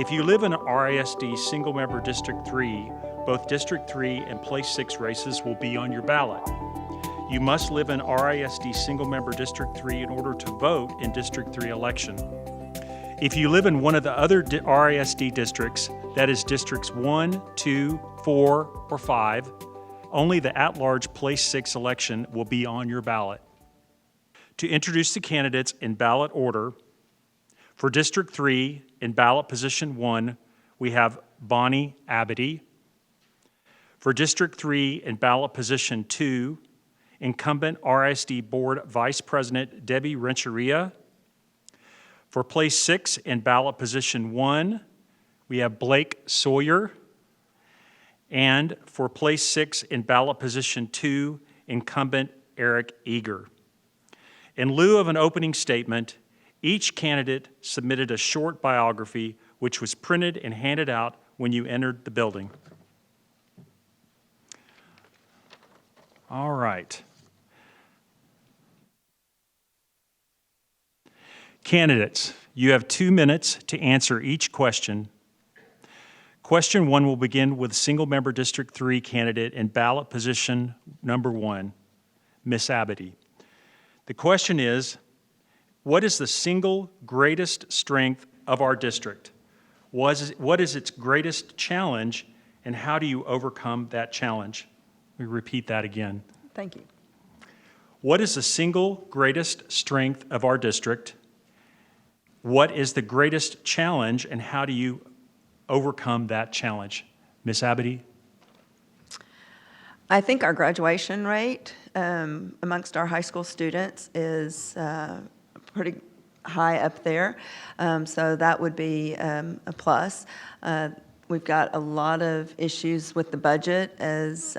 If you live in RISD Single Member District 3, both District 3 and Place 6 races will be on your ballot. You must live in RISD Single Member District 3 in order to vote in District 3 election. If you live in one of the other RISD districts, that is Districts 1, 2, 4, or 5, only the at-large Place 6 election will be on your ballot. To introduce the candidates in ballot order, for District 3, in ballot position 1, we have Bonnie Abity. For District 3, in ballot position 2, incumbent RISD Board Vice President Debbie Rencheria. For Place 6, in ballot position 1, we have Blake Sawyer. And for Place 6, in ballot position 2, incumbent Eric Eager. In lieu of an opening statement, each candidate submitted a short biography which was printed and handed out when you entered the building. All right. Candidates, you have 2 minutes to answer each question. Question 1 will begin with single-member District 3 candidate in ballot position number 1, Miss Abity. The question is, what is the single greatest strength of our district? What is its greatest challenge, and how do you overcome that challenge? Let me repeat that again. Thank you. What is the single greatest strength of our district? What is the greatest challenge, and how do you overcome that challenge? Ms. Abity? I think our graduation rate amongst our high school students is pretty high up there, so that would be a plus. We've got a lot of issues with the budget, as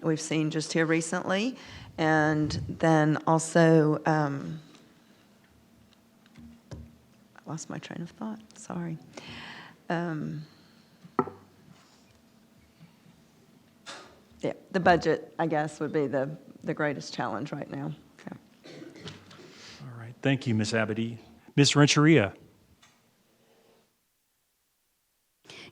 we've seen just here recently, and then also, I lost my train of thought, sorry. Yeah, the budget, I guess, would be the greatest challenge right now. Okay. All right, thank you, Ms. Abity. Ms. Rencheria.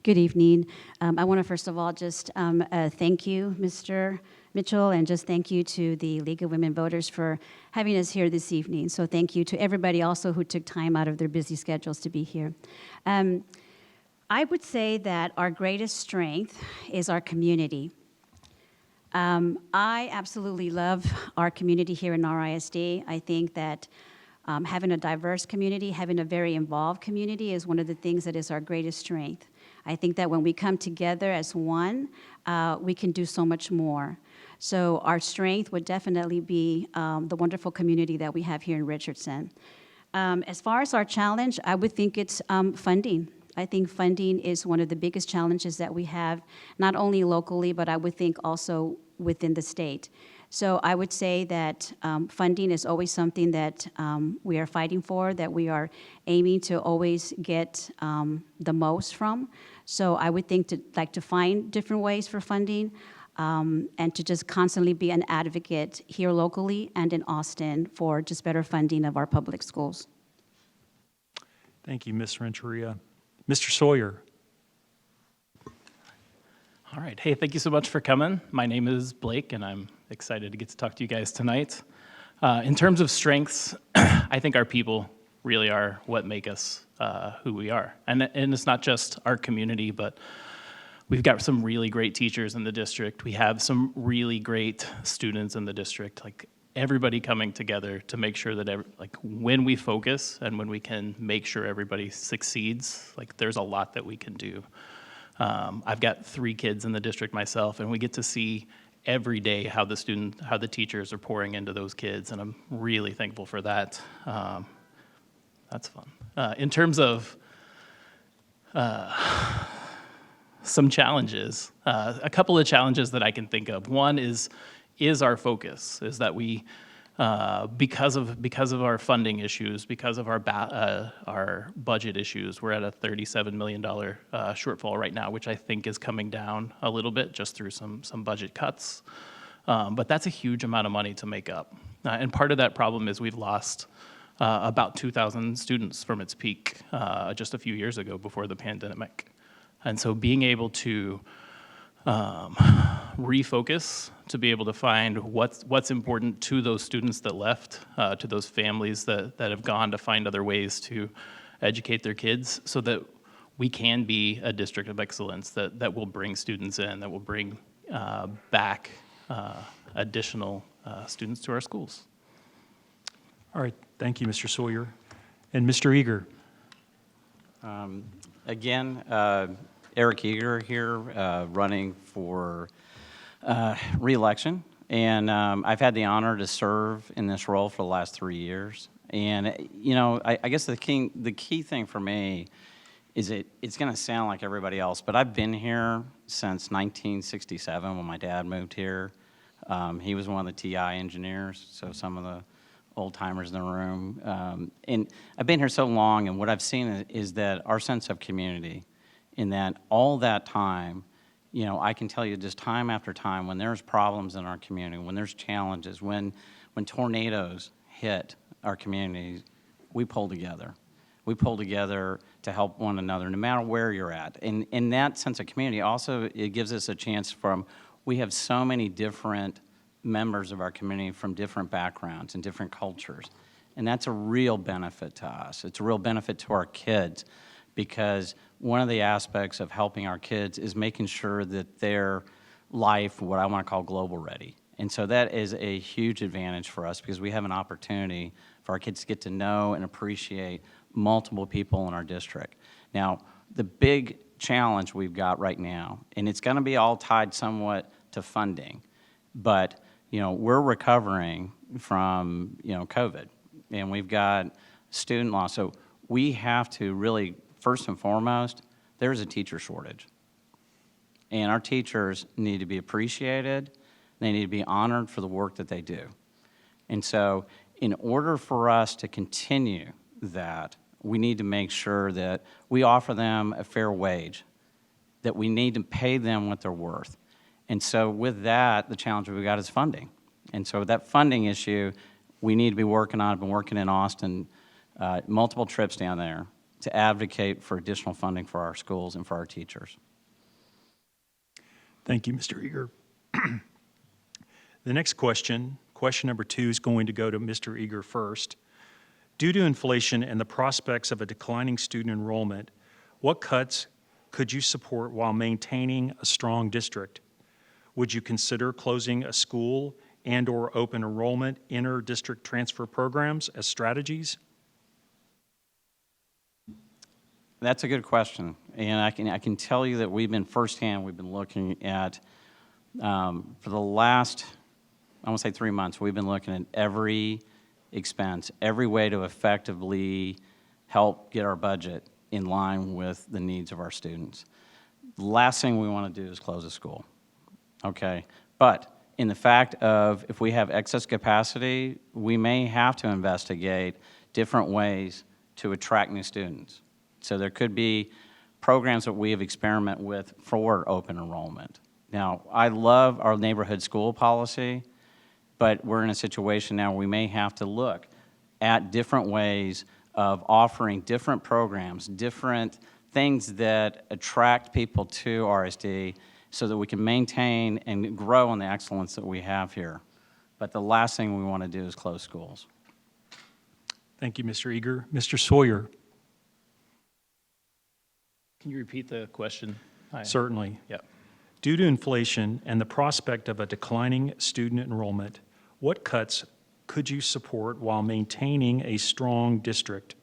Good evening. I want to first of all just thank you, Mr. Mitchell, and just thank you to the League of Women Voters for having us here this evening. So thank you to everybody also who took time out of their busy schedules to be here. I would say that our greatest strength is our community. I absolutely love our community here in RISD. I think that having a diverse community, having a very involved community is one of the things that is our greatest strength. I think that when we come together as one, we can do so much more. So our strength would definitely be the wonderful community that we have here in Richardson. As far as our challenge, I would think it's funding. I think funding is one of the biggest challenges that we have, not only locally, but I would think also within the state. So I would say that funding is always something that we are fighting for, that we are aiming to always get the most from. So I would think to find different ways for funding and to just constantly be an advocate here locally and in Austin for just better funding of our public schools. Thank you, Ms. Rencheria. Mr. Sawyer. All right. Hey, thank you so much for coming. My name is Blake, and I'm excited to get to talk to you guys tonight. In terms of strengths, I think our people really are what make us who we are. And it's not just our community, but we've got some really great teachers in the district. We have some really great students in the district. Like, everybody coming together to make sure that when we focus and when we can make sure everybody succeeds, like, there's a lot that we can do. I've got 3 kids in the district myself, and we get to see every day how the teachers are pouring into those kids, and I'm really thankful for that. That's fun. In terms of some challenges, a couple of challenges that I can think of. One is our focus, is that we, because of our funding issues, because of our budget issues, we're at a $37 million shortfall right now, which I think is coming down a little bit just through some budget cuts. But that's a huge amount of money to make up. And part of that problem is we've lost about 2,000 students from its peak just a few years ago before the pandemic. And so being able to refocus, to be able to find what's important to those students that left, to those families that have gone to find other ways to educate their kids, so that we can be a district of excellence that will bring students in, that will bring back additional students to our schools. All right, thank you, Mr. Sawyer. And Mr. Eager. Again, Eric Eager here, running for re-election. And I've had the honor to serve in this role for the last 3 years. And, you know, I guess the key thing for me is it's going to sound like everybody else, but I've been here since 1967 when my dad moved here. He was one of the TI engineers, so some of the old timers in the room. And I've been here so long, and what I've seen is that our sense of community, in that all that time, you know, I can tell you just time after time, when there's problems in our community, when there's challenges, when tornadoes hit our communities, we pull together. We pull together to help one another, no matter where you're at. And in that sense of community, also, it gives us a chance we have so many different members of our community from different backgrounds and different cultures. And that's a real benefit to us. It's a real benefit to our kids, because one of the aspects of helping our kids is making sure that their life, what I want to call global ready. And so that is a huge advantage for us, because we have an opportunity for our kids to get to know and appreciate multiple people in our district. Now, the big challenge we've got right now, and it's going to be all tied somewhat to funding, but you know, we're recovering from, you know, COVID, and we've got student loss. So we have to really, first and foremost, there's a teacher shortage. And our teachers need to be appreciated. They need to be honored for the work that they do. And so in order for us to continue that, we need to make sure that we offer them a fair wage, that we need to pay them what they're worth. And so with that, the challenge we've got is funding. And so that funding issue, we need to be working on. I've been working in Austin, multiple trips down there to advocate for additional funding for our schools and for our teachers. Thank you, Mr. Eager. The next question number 2, is going to go to Mr. Eager first. Due to inflation and the prospects of a declining student enrollment, what cuts could you support while maintaining a strong district? Would you consider closing a school and/or open enrollment inter-district transfer programs as strategies? That's a good question, and I can tell you that we've been looking at, for the last, I want to say 3 months, we've been looking at every expense, every way to effectively help get our budget in line with the needs of our students. The last thing we want to do is close a school, okay? But in the fact of, if we have excess capacity, we may have to investigate different ways to attract new students. So there could be programs that we have experimented with for open enrollment. Now, I love our neighborhood school policy, but we're in a situation now where we may have to look at different ways of offering different programs, different things that attract people to RISD, so that we can maintain and grow on the excellence that we have here. But the last thing we want to do is close schools. Thank you, Mr. Eager. Mr. Sawyer. Can you repeat the question? Certainly. Yep. Due to inflation and the prospect of a declining student enrollment, what cuts could you support while maintaining a strong district?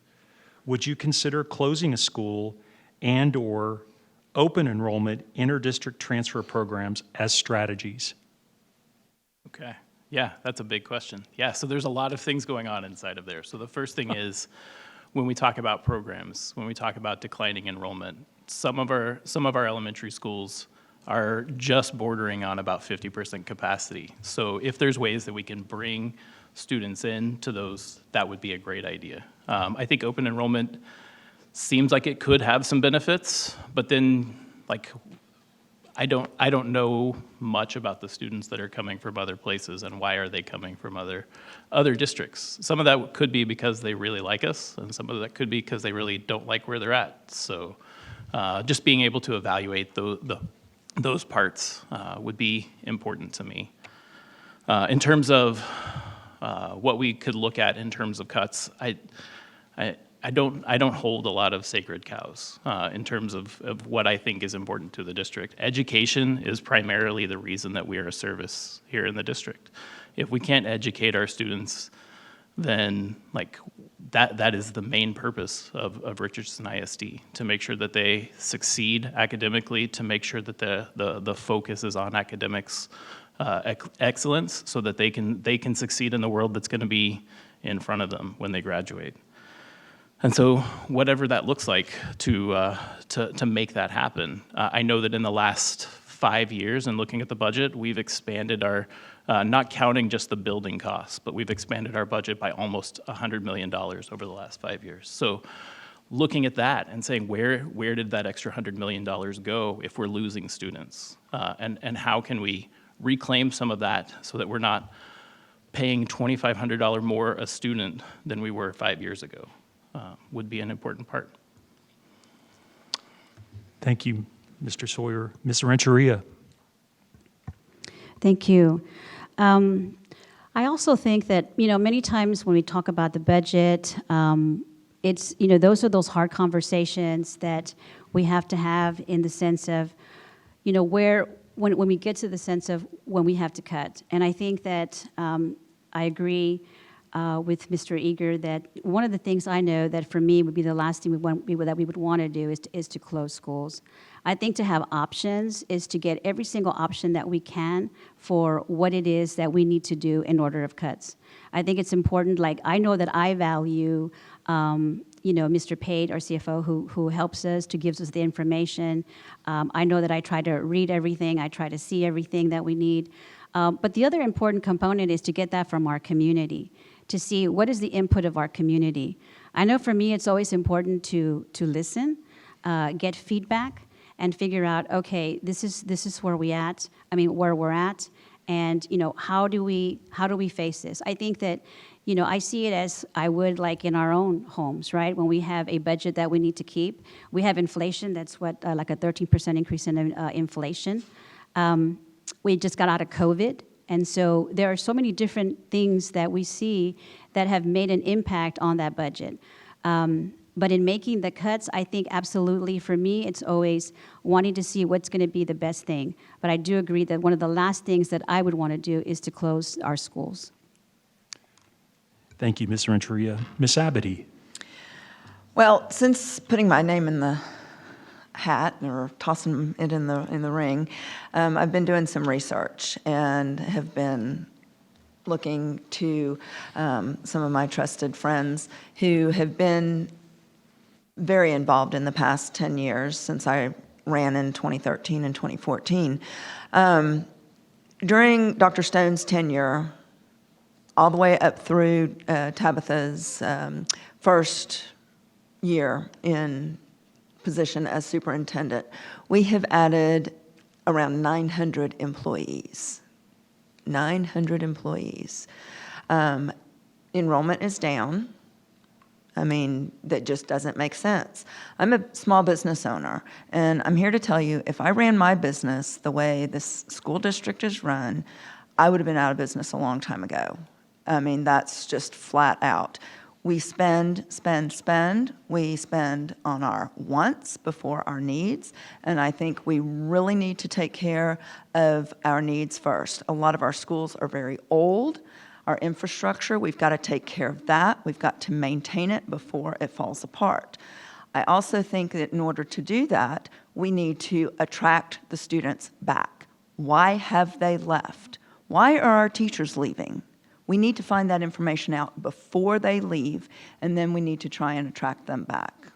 Would you consider closing a school and/or open enrollment inter-district transfer programs as strategies? Okay. Yeah, that's a big question. Yeah, so there's a lot of things going on inside of there. So the first thing is, when we talk about programs, when we talk about declining enrollment, some of our elementary schools are just bordering on about 50% capacity. So if there's ways that we can bring students in to those, that would be a great idea. I think open enrollment seems like it could have some benefits, but then, like, I don't know much about the students that are coming from other places and why are they coming from other districts. Some of that could be because they really like us, and some of that could be because they really don't like where they're at. So just being able to evaluate those parts would be important to me. In terms of what we could look at in terms of cuts, I don't hold a lot of sacred cows in terms of what I think is important to the district. Education is primarily the reason that we are a service here in the district. If we can't educate our students, then like that is the main purpose of Richardson ISD, to make sure that they succeed academically, to make sure that the focus is on academics excellence, so that they can succeed in the world that's going to be in front of them when they graduate. And so whatever that looks like to make that happen, I know that in the last 5 years, and looking at the budget, we've expanded our, not counting just the building costs, but we've expanded our budget by almost $100 million over the last 5 years. So looking at that and saying, where did that extra $100 million go if we're losing students? And how can we reclaim some of that so that we're not paying $2,500 more a student than we were 5 years ago? Would be an important part. Thank you, Mr. Sawyer. Ms. Renteria. Thank you. I also think that, many times when we talk about the budget, it's, those are those hard conversations that we have to have in the sense of, when we get to the sense of when we have to cut. And I think that I agree with Mr. Eager that one of the things I know that for me would be the last thing that we would want to do is to close schools. I think to have options is to get every single option that we can for what it is that we need to do in order of cuts. I think it's important, like I know that I value Mr. Pate, our CFO, who helps us, to gives us the information. I know that I try to read everything, I try to see everything that we need. But the other important component is to get that from our community, to see what is the input of our community. I know for me it's always important to listen, get feedback, and figure out, okay, this is where we're at, and how do we face this? I think that, I see it as I would like in our own homes, right? When we have a budget that we need to keep, we have inflation, that's like a 13% increase in inflation. We just got out of COVID. And so there are so many different things that we see that have made an impact on that budget. But in making the cuts, I think absolutely for me, it's always wanting to see what's going to be the best thing. But I do agree that one of the last things that I would want to do is to close our schools. Thank you, Ms. Renteria. Ms. Abity. Well, since putting my name in the hat or tossing it in the ring, I've been doing some research and have been looking to some of my trusted friends who have been very involved in the past 10 years since I ran in 2013 and 2014. During Dr. Stone's tenure, all the way up through Tabitha's first year in position as superintendent, we have added around 900 employees. 900 employees. Enrollment is down. That just doesn't make sense. I'm a small business owner, and I'm here to tell you, if I ran my business the way this school district is run, I would have been out of business a long time ago. That's just flat out. We spend. We spend on our wants before our needs, and I think we really need to take care of our needs first. A lot of our schools are very old. Our infrastructure, we've got to take care of that. We've got to maintain it before it falls apart. I also think that in order to do that, we need to attract the students back. Why have they left? Why are our teachers leaving? We need to find that information out before they leave, and then we need to try and attract them back.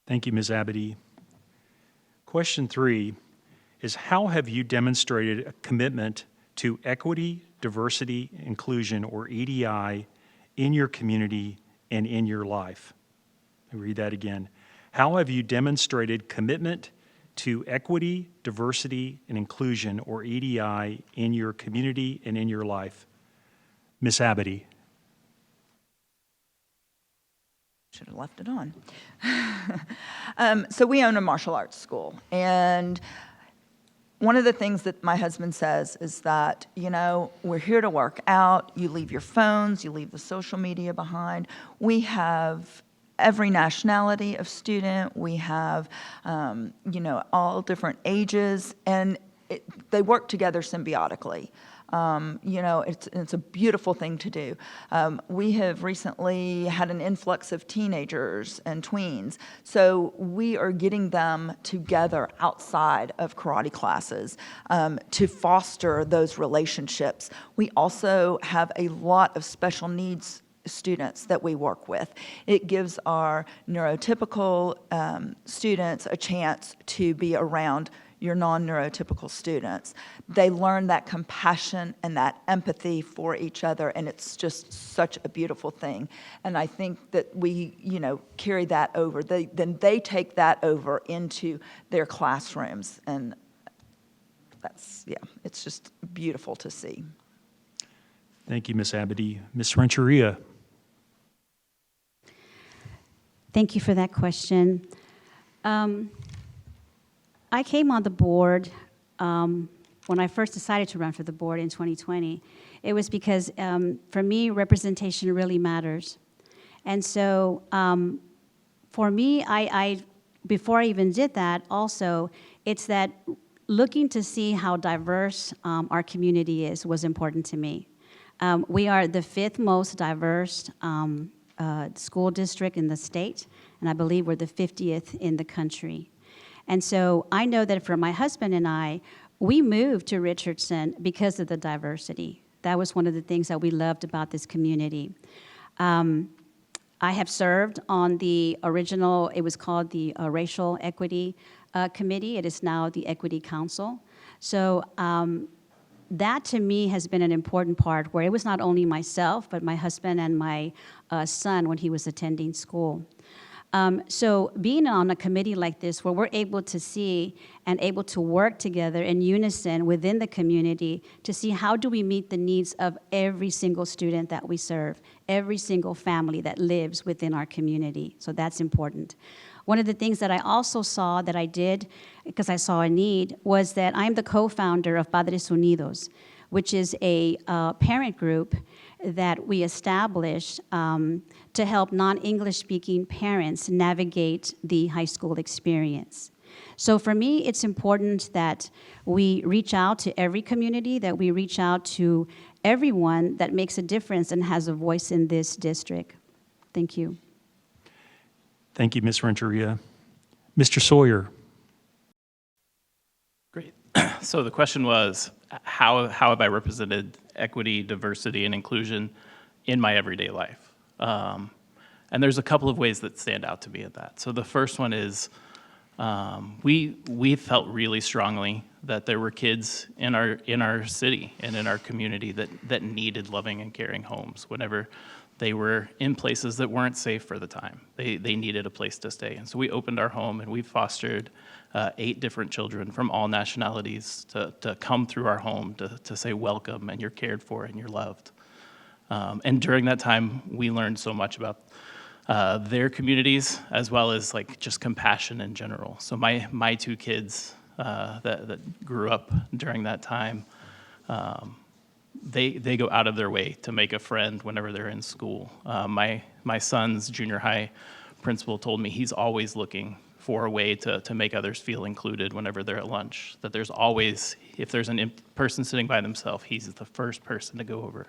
Thank you, Ms. Abity. Question 3 is, how have you demonstrated a commitment to equity, diversity, inclusion, or EDI, in your community and in your life? I'll read that again. How have you demonstrated commitment to equity, diversity, and inclusion, or EDI, in your community and in your life? Ms. Abity. Should have left it on. So we own a martial arts school, and one of the things that my husband says is that, we're here to work out. You leave your phones, you leave the social media behind. We have every nationality of student. We have, all different ages, and they work together symbiotically. It's a beautiful thing to do. We have recently had an influx of teenagers and tweens, so we are getting them together outside of karate classes to foster those relationships. We also have a lot of special needs students that we work with. It gives our neurotypical students a chance to be around your non-neurotypical students. They learn that compassion and that empathy for each other, and it's just such a beautiful thing. And I think that we, carry that over. Then they take that over into their classrooms, and it's just beautiful to see. Thank you, Ms. Abity. Ms. Renteria. Thank you for that question. I came on the board when I first decided to run for the board in 2020. It was because, for me, representation really matters. And so for me, I before I even did that, also, it's that looking to see how diverse our community is was important to me. We are the 5th most diverse school district in the state, and I believe we're the 50th in the country. And so I know that for my husband and I, we moved to Richardson because of the diversity. That was one of the things that we loved about this community. I have served on the original, it was called the Racial Equity Committee. It is now the Equity Council. So that to me has been an important part, where it was not only myself, but my husband and my son when he was attending school. So being on a committee like this, where we're able to see and able to work together in unison within the community to see how do we meet the needs of every single student that we serve, every single family that lives within our community. So that's important. One of the things that I also saw that I did, because I saw a need, was that I'm the co-founder of Padres Unidos, which is a parent group that we established to help non-English speaking parents navigate the high school experience. So for me, it's important that we reach out to every community, that we reach out to everyone that makes a difference and has a voice in this district. Thank you. Thank you, Ms. Renteria. Mr. Sawyer. Great. So the question was, how have I represented equity, diversity, and inclusion in my everyday life? And there's a couple of ways that stand out to me at that. So the first one is we felt really strongly that there were kids in our city and in our community that needed loving and caring homes whenever they were in places that weren't safe for the time. They needed a place to stay. And so we opened our home and we fostered 8 different children from all nationalities to come through our home to say welcome and you're cared for and you're loved. And during that time, we learned so much about their communities as well as like just compassion in general. So my 2 kids that grew up during that time, they go out of their way to make a friend whenever they're in school. My son's junior high principal told me he's always looking for a way to make others feel included whenever they're at lunch. That there's always, if there's a person sitting by themselves, he's the first person to go over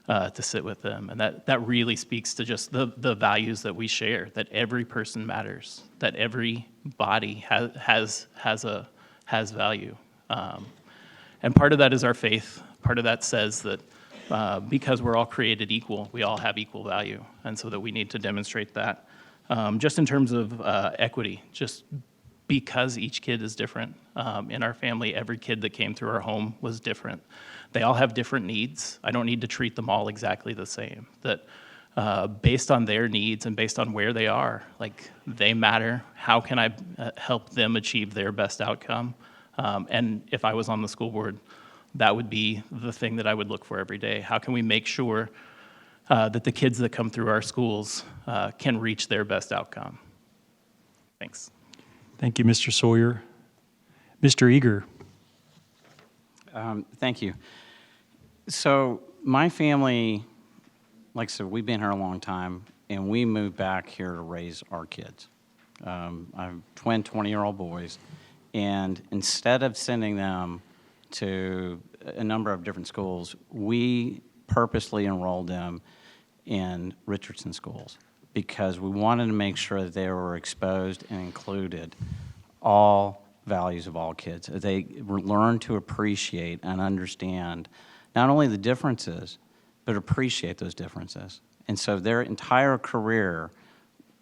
to sit with them. And that really speaks to just the values that we share, that every person matters, that every body has value. And part of that is our faith. Part of that says that because we're all created equal, we all have equal value. And so that we need to demonstrate that. Just in terms of equity, just because each kid is different. In our family, every kid that came through our home was different. They all have different needs. I don't need to treat them all exactly the same. That based on their needs and based on where they are. Like, they matter. How can I help them achieve their best outcome? And if I was on the school board, that would be the thing that I would look for every day. How can we make sure that the kids that come through our schools can reach their best outcome? Thanks. Thank you, Mr. Sawyer. Mr. Eager. Thank you. So my family, like I said, we've been here a long time, and we moved back here to raise our kids. I have twin 20-year-old boys, and instead of sending them to a number of different schools, we purposely enrolled them in Richardson schools because we wanted to make sure that they were exposed and included all values of all kids. They learn to appreciate and understand not only the differences, but appreciate those differences. And so their entire career,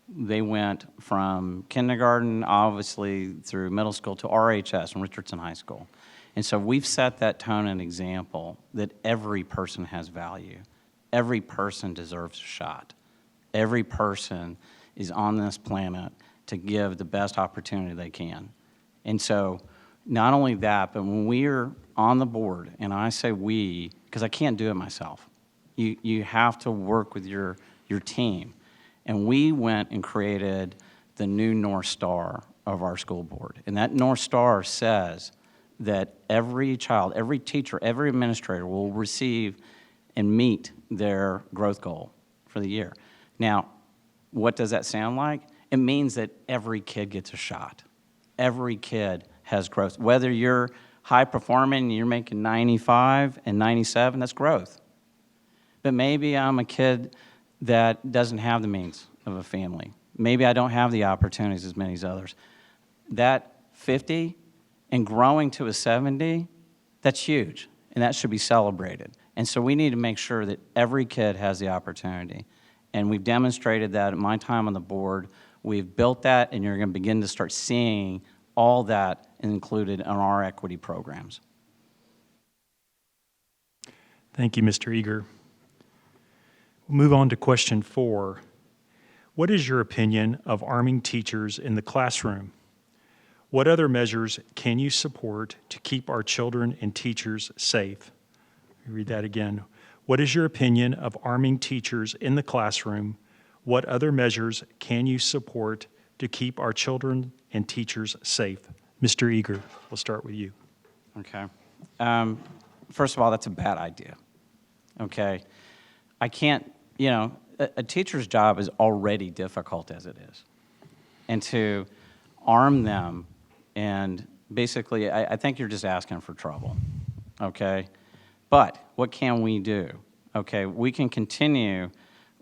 they went from kindergarten, obviously, through middle school to RHS and Richardson High School. And so we've set that tone and example that every person has value. Every person deserves a shot. Every person is on this planet to give the best opportunity they can. And so not only that, but when we're on the board, and I say we, because I can't do it myself, you have to work with your team. And we went and created the new North Star of our school board. And that North Star says that every child, every teacher, every administrator will receive and meet their growth goal for the year. Now, what does that sound like? It means that every kid gets a shot. Every kid has growth. Whether you're high performing and you're making 95 and 97, that's growth. But maybe I'm a kid that doesn't have the means of a family. Maybe I don't have the opportunities as many as others. That 50 and growing to a 70, that's huge, and that should be celebrated. And so we need to make sure that every kid has the opportunity. And we've demonstrated that at my time on the board. We've built that, and you're going to begin to start seeing all that included in our equity programs. Thank you, Mr. Eager. We'll move on to question 4. What is your opinion of arming teachers in the classroom? What other measures can you support to keep our children and teachers safe? Let me read that again. What is your opinion of arming teachers in the classroom? What other measures can you support to keep our children and teachers safe? Mr. Eager, we'll start with you. Okay. First of all, that's a bad idea. Okay. I can't, a teacher's job is already difficult as it is. And to arm them, and basically, I think you're just asking for trouble. Okay. But what can we do? Okay, we can continue.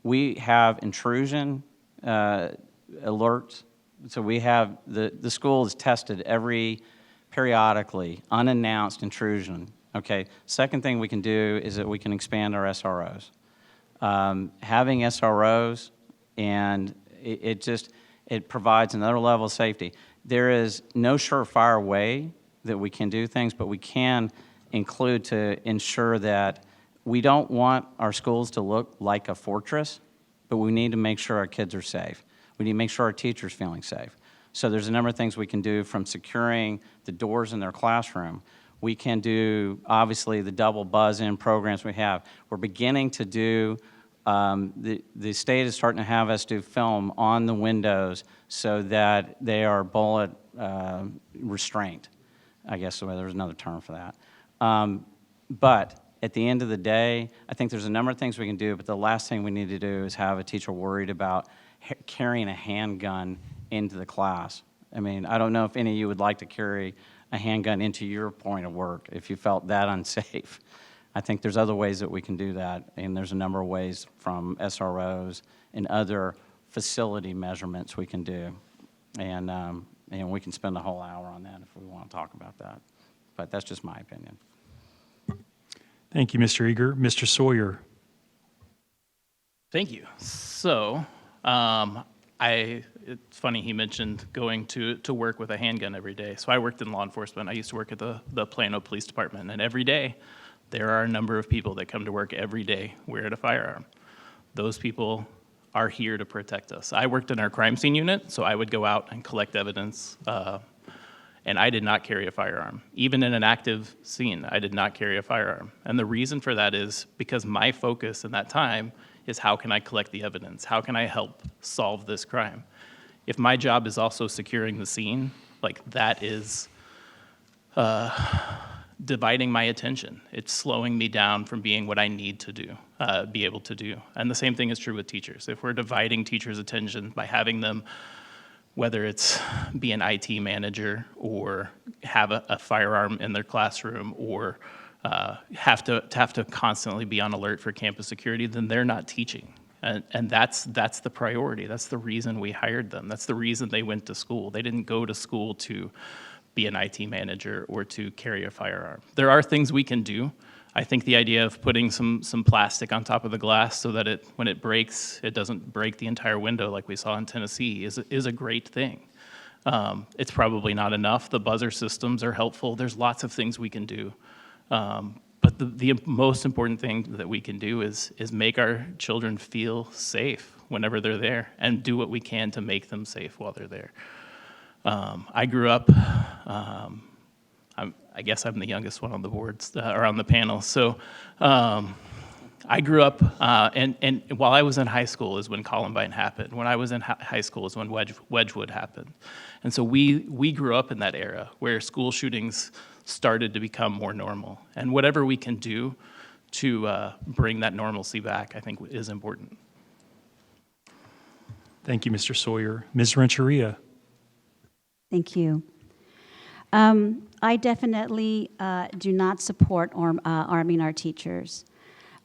We have intrusion alerts. So we have, the school is tested periodically, unannounced intrusion. Okay, second thing we can do is that we can expand our SROs. Having SROs, and it provides another level of safety. There is no surefire way that we can do things, but we can include to ensure that we don't want our schools to look like a fortress, but we need to make sure our kids are safe. We need to make sure our teachers are feeling safe. So there's a number of things we can do, from securing the doors in their classroom. We can do, obviously, the double buzz-in programs we have. We're beginning to do, the state is starting to have us do film on the windows so that they are bullet restraint. I guess there's another term for that. But at the end of the day, I think there's a number of things we can do, but the last thing we need to do is have a teacher worried about carrying a handgun into the class. I mean, I don't know if any of you would like to carry a handgun into your point of work if you felt that unsafe. I think there's other ways that we can do that, and there's a number of ways from SROs and other facility measurements we can do. And we can spend a whole hour on that if we want to talk about that. But that's just my opinion. Thank you, Mr. Eager. Mr. Sawyer. Thank you. So, it's funny he mentioned going to work with a handgun every day. So I worked in law enforcement. I used to work at the Plano Police Department, and every day there are a number of people that come to work every day wearing a firearm. Those people are here to protect us. I worked in our crime scene unit, so I would go out and collect evidence, and I did not carry a firearm. Even in an active scene, I did not carry a firearm. And the reason for that is because my focus in that time is how can I collect the evidence? How can I help solve this crime? If my job is also securing the scene, like that is dividing my attention. It's slowing me down from being what I need to do, be able to do. And the same thing is true with teachers. If we're dividing teachers' attention by having them, whether it's be an IT manager or have a firearm in their classroom or have to constantly be on alert for campus security, then they're not teaching. And that's the priority. That's the reason we hired them. That's the reason they went to school. They didn't go to school to be an IT manager or to carry a firearm. There are things we can do. I think the idea of putting some plastic on top of the glass so that when it breaks, it doesn't break the entire window like we saw in Tennessee is a great thing. It's probably not enough. The buzzer systems are helpful. There's lots of things we can do. But the most important thing that we can do is make our children feel safe whenever they're there and do what we can to make them safe while they're there. I grew up, I guess I'm the youngest one on the boards, or on the panel, so I grew up, and while I was in high school is when Columbine happened. When I was in high school is when Wedgwood happened. And so we grew up in that era where school shootings started to become more normal. And whatever we can do to bring that normalcy back, I think is important. Thank you, Mr. Sawyer. Ms. Renteria. Thank you. I definitely do not support arming our teachers.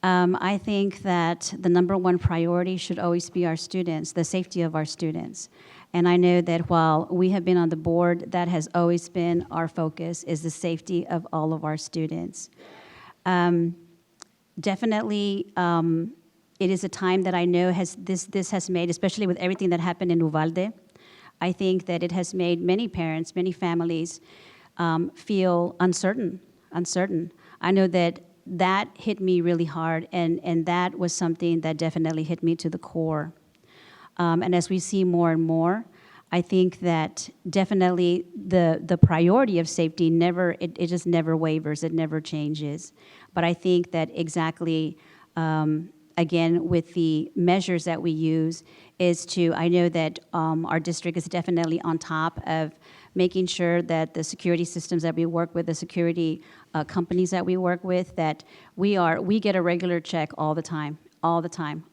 I think that the number one priority should always be our students, the safety of our students. And I know that while we have been on the board, that has always been our focus, is the safety of all of our students. Definitely, it is a time that I know this has made, especially with everything that happened in Uvalde, I think that it has made many parents, many families feel uncertain. I know that hit me really hard, and that was something that definitely hit me to the core. And as we see more and more, I think that definitely the priority of safety it just never wavers, it never changes. But I think that exactly, again, with the measures that we use, I know that our district is definitely on top of making sure that the security systems that we work with, the security companies that we work with, that we get a regular check all the time.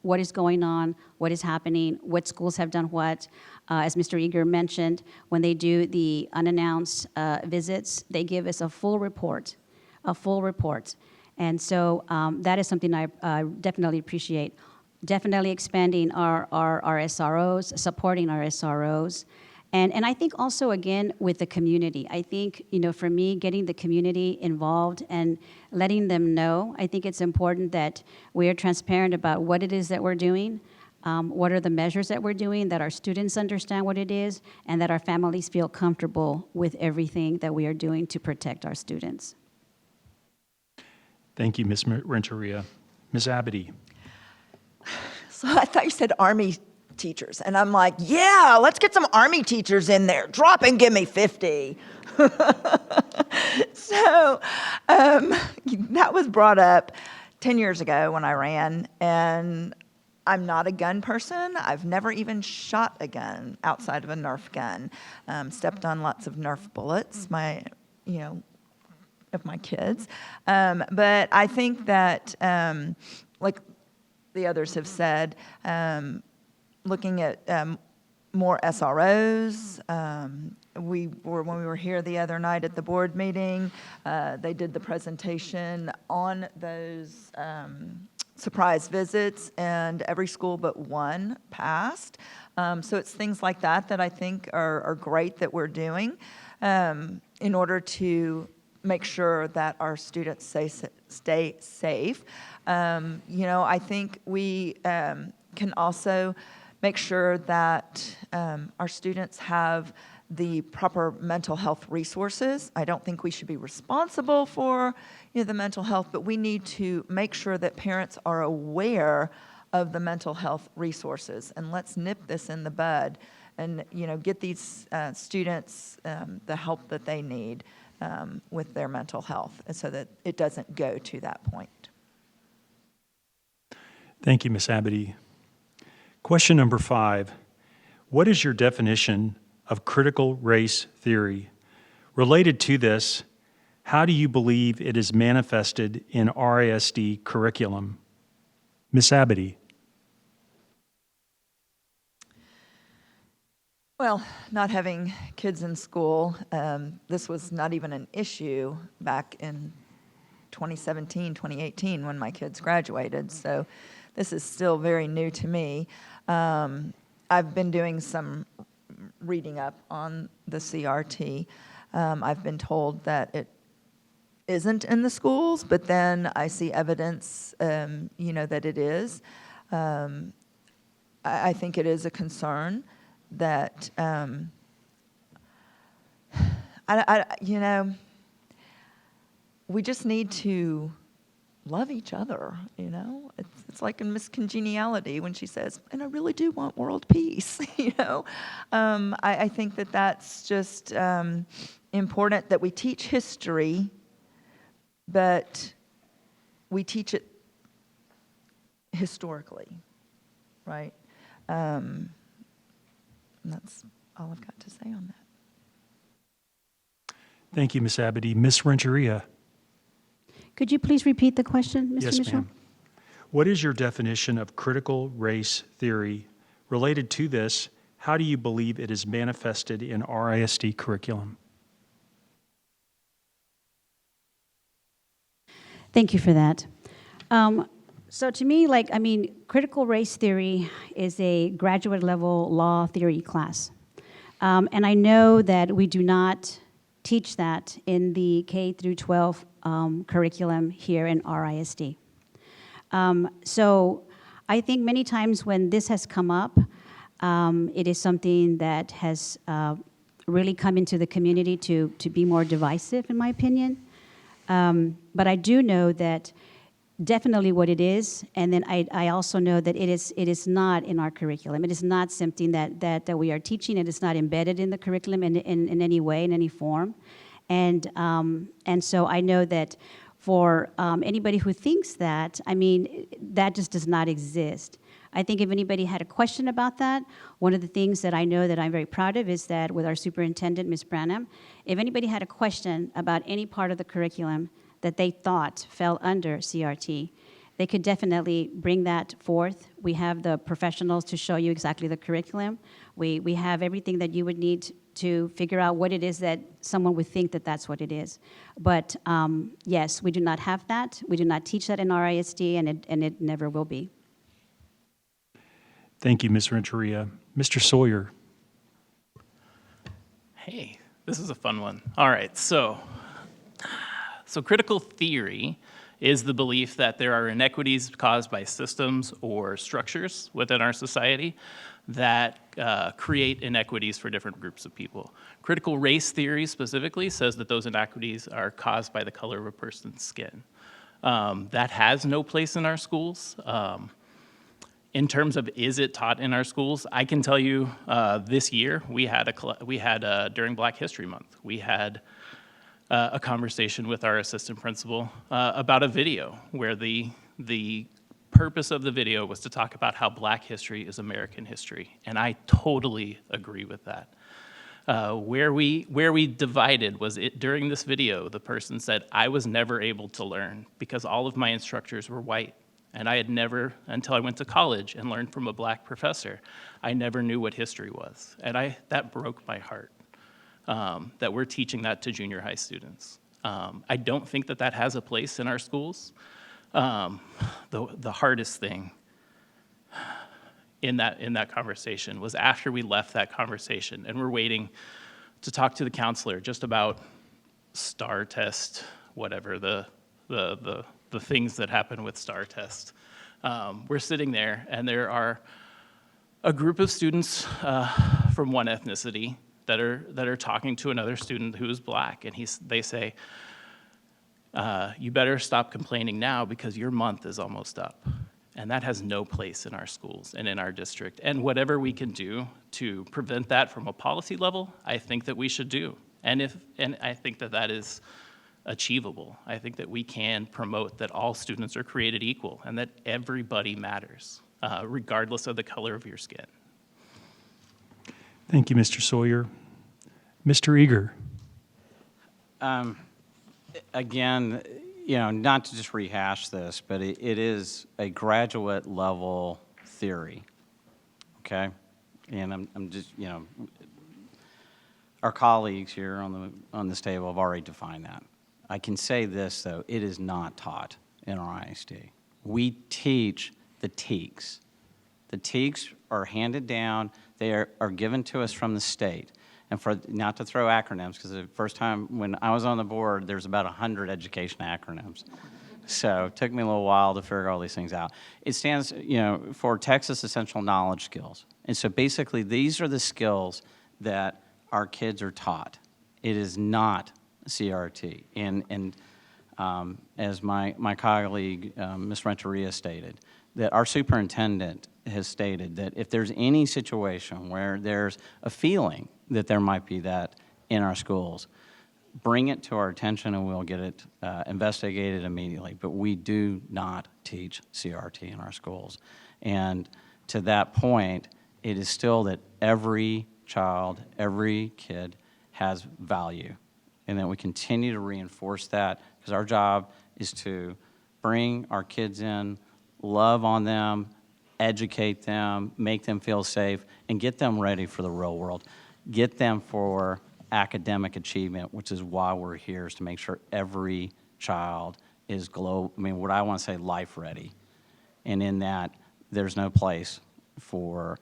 What is going on, what is happening, what schools have done what. As Mr. Eager mentioned, when they do the unannounced visits, they give us a full report. And so that is something I definitely appreciate. Definitely expanding our SROs, supporting our SROs. And I think also, again, with the community. I think, for me, getting the community involved and letting them know, I think it's important that we are transparent about what it is that we're doing, what are the measures that we're doing, that our students understand what it is, and that our families feel comfortable with everything that we are doing to protect our students. Thank you, Ms. Renteria. Ms. Abity. So I thought you said Army teachers, and I'm like, yeah, let's get some Army teachers in there. Drop and give me 50. So that was brought up 10 years ago when I ran, and I'm not a gun person. I've never even shot a gun outside of a Nerf gun. Stepped on lots of Nerf bullets, of my kids. But I think that, like the others have said, looking at more SROs. When we were here the other night at the board meeting, they did the presentation on those surprise visits, and every school but one passed. So it's things like that I think are great that we're doing in order to make sure that our students stay safe. I think we can also make sure that our students have the proper mental health resources. I don't think we should be responsible for the mental health, but we need to make sure that parents are aware of the mental health resources. And let's nip this in the bud and, get these students the help that they need with their mental health, and so that it doesn't go to that point. Thank you, Ms. Abity. Question number 5. What is your definition of critical race theory? Related to this, how do you believe it is manifested in RISD curriculum? Ms. Abity. Well, not having kids in school, this was not even an issue back in 2017, 2018 when my kids graduated. So this is still very new to me. I've been doing some reading up on the CRT. I've been told that it isn't in the schools, but then I see evidence, that it is. I think it is a concern that, we just need to love each other, It's like in Miss Congeniality when she says, and I really do want world peace, I think that that's just important that we teach history, but we teach it historically, right? And that's all I've got to say on that. Thank you, Ms. Abity. Ms. Renteria. Could you please repeat the question, Mr. Yes, Mitchell? ma'am. What is your definition of critical race theory? Related to this, how do you believe it is manifested in RISD curriculum? Thank you for that. So to me, critical race theory is a graduate level law theory class. And I know that we do not teach that in the K through 12 curriculum here in RISD. So I think many times when this has come up, it is something that has really come into the community to be more divisive, in my opinion. But I do know that definitely what it is, and then I also know that it is not in our curriculum. It is not something that we are teaching. It is not embedded in the curriculum in any way, in any form. And so I know that for anybody who thinks that, that just does not exist. I think if anybody had a question about that, one of the things that I know that I'm very proud of is that with our superintendent, Ms. Branham, if anybody had a question about any part of the curriculum that they thought fell under CRT, they could definitely bring that forth. We have the professionals to show you exactly the curriculum. We have everything that you would need to figure out what it is that someone would think that that's what it is. But yes, we do not have that. We do not teach that in RISD, and it never will be. Thank you, Ms. Renteria. Mr. Sawyer. Hey, this is a fun one. All right, so critical theory is the belief that there are inequities caused by systems or structures within our society that create inequities for different groups of people. Critical race theory specifically says that those inequities are caused by the color of a person's skin. That has no place in our schools. In terms of is it taught in our schools, I can tell you this year we had during Black History Month, we had a conversation with our assistant principal about a video where the purpose of the video was to talk about how Black history is American history, and I totally agree with that. Where we divided was during this video, the person said, I was never able to learn because all of my instructors were white, and I had never, until I went to college and learned from a Black professor, I never knew what history was, and that broke my heart. That we're teaching that to junior high students. I don't think that has a place in our schools. The hardest thing in that conversation was after we left that conversation and we're waiting to talk to the counselor just about STAR test, whatever the things that happen with STAR test. We're sitting there and there are a group of students from one ethnicity that are talking to another student who is Black, and they say, you better stop complaining now because your month is almost up. And that has no place in our schools and in our district. And whatever we can do to prevent that from a policy level, I think that we should do. And I think that that is achievable. I think that we can promote that all students are created equal and that everybody matters, regardless of the color of your skin. Thank you, Mr. Sawyer. Mr. Eager. Again, not to just rehash this, but it is a graduate level theory, okay? And I'm just, our colleagues here on this table have already defined that. I can say this, though, it is not taught in our ISD. We teach the TEKS. The TEKS are handed down, they are given to us from the state. And for not to throw acronyms, because the first time when I was on the board, there's about 100 education acronyms. So it took me a little while to figure all these things out. It stands, for Texas Essential Knowledge Skills. And so basically, these are the skills that our kids are taught. It is not CRT. And as my colleague, Ms. Renteria stated, that our superintendent has stated that if there's any situation where there's a feeling that there might be that in our schools, bring it to our attention and we'll get it investigated immediately. But we do not teach CRT in our schools. And to that point, it is still that every child, every kid has value, and that we continue to reinforce that, because our job is to bring our kids in, love on them, educate them, make them feel safe, and get them ready for the real world. Get them for academic achievement, which is why we're here, is to make sure every child is what I want to say, life ready. And in that, there's no place for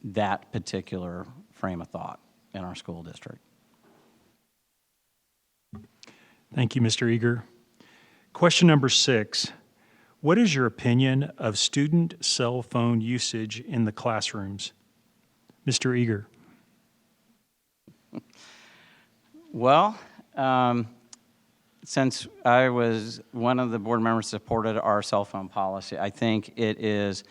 that particular frame of thought in our school district. Thank you, Mr. Eager. Question number 6. What is your opinion of student cell phone usage in the classrooms? Mr. Eager. Well, since I was one of the board members that supported our cell phone policy, I think it is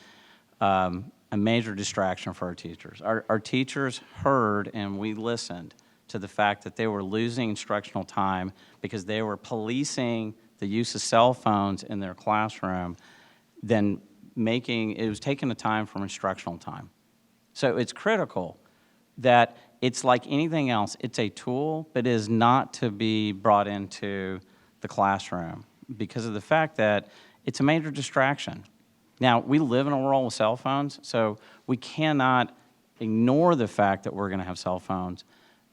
a major distraction for our teachers. Our teachers heard and we listened to the fact that they were losing instructional time because they were policing the use of cell phones in their classroom, then it was taking the time from instructional time. So it's critical that it's like anything else. It's a tool, but it is not to be brought into the classroom because of the fact that it's a major distraction. Now, we live in a world with cell phones, so we cannot ignore the fact that we're going to have cell phones,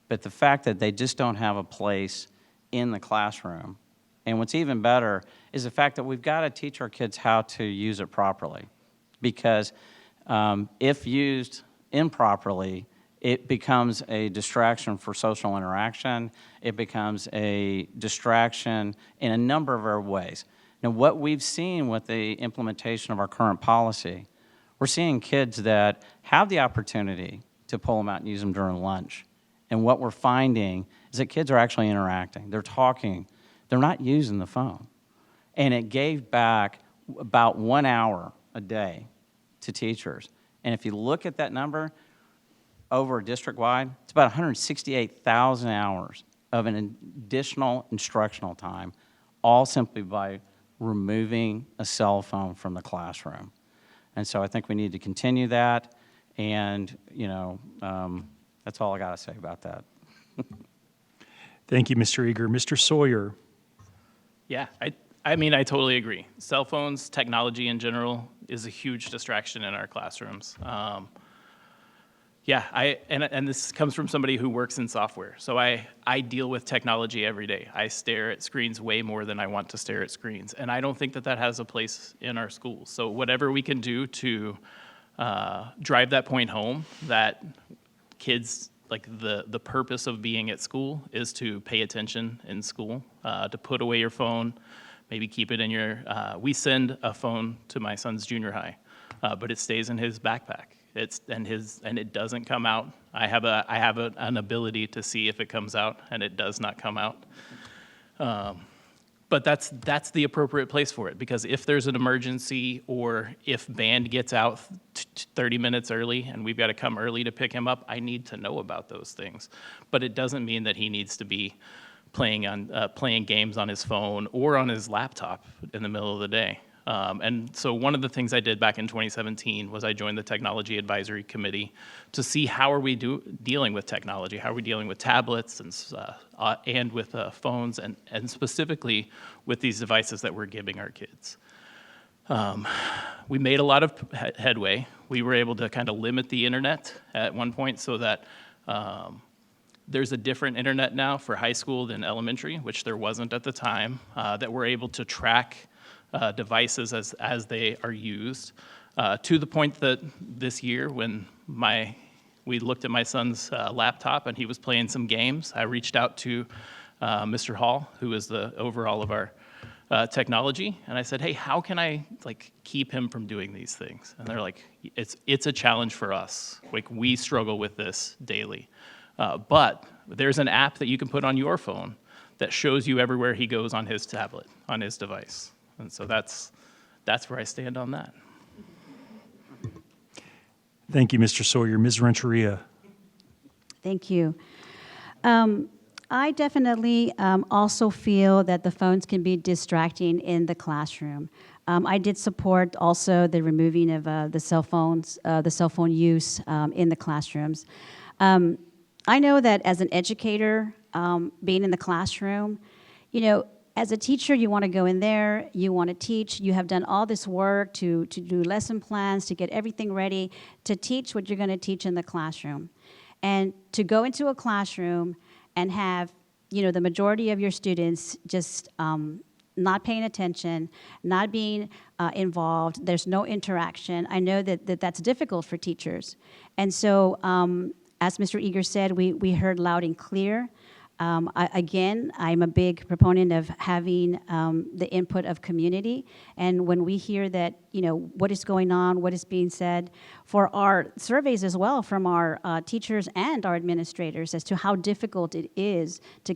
but the fact that they just don't have a place in the classroom. And what's even better is the fact that we've got to teach our kids how to use it properly, because if used improperly, it becomes a distraction for social interaction. It becomes a distraction in a number of our ways. Now, what we've seen with the implementation of our current policy, we're seeing kids that have the opportunity to pull them out and use them during lunch. And what we're finding is that kids are actually interacting. They're talking. They're not using the phone. And it gave back about 1 hour a day to teachers. And if you look at that number over district-wide, it's about 168,000 hours of an additional instructional time, all simply by removing a cell phone from the classroom. And so I think we need to continue that, and that's all I got to say about that. Thank you, Mr. Eager. Mr. Sawyer. Yeah, I mean, I totally agree. Cell phones, technology in general, is a huge distraction in our classrooms. Yeah, and this comes from somebody who works in software. So I deal with technology every day. I stare at screens way more than I want to stare at screens. And I don't think that that has a place in our schools. So whatever we can do to drive that point home, that kids, like the purpose of being at school is to pay attention in school, to put away your phone, maybe keep it in your, we send a phone to my son's junior high, but it stays in his backpack. And it doesn't come out. I have an ability to see if it comes out, and it does not come out. But that's the appropriate place for it, because if there's an emergency or if band gets out 30 minutes early and we've got to come early to pick him up, I need to know about those things. But it doesn't mean that he needs to be playing games on his phone or on his laptop in the middle of the day. And so one of the things I did back in 2017 was I joined the Technology Advisory Committee to see how are we dealing with technology, how are we dealing with tablets and with phones, and specifically with these devices that we're giving our kids. We made a lot of headway. We were able to kind of limit the internet at one point so that there's a different internet now for high school than elementary, which there wasn't at the time, that we're able to track devices as they are used, to the point that this year when we looked at my son's laptop and he was playing some games, I reached out to Mr. Hall, who is the overall of our technology, and I said, hey, how can I keep him from doing these things? And they're like, it's a challenge for us. We struggle with this daily. But there's an app that you can put on your phone that shows you everywhere he goes on his tablet, on his device. And so that's where I stand on that. Thank you, Mr. Sawyer. Ms. Renteria. Thank you. I definitely also feel that the phones can be distracting in the classroom. I did support also the removing of the cell phone use in the classrooms. I know that as an educator, being in the classroom, as a teacher, you want to go in there, you want to teach, you have done all this work to do lesson plans, to get everything ready, to teach what you're going to teach in the classroom. And to go into a classroom and have, the majority of your students just not paying attention, not being involved, there's no interaction. I know that that's difficult for teachers. And so, as Mr. Eager said, we heard loud and clear. I'm a big proponent of having the input of community. And when we hear that, what is going on, what is being said, for our surveys as well from our teachers and our administrators as to how difficult it is to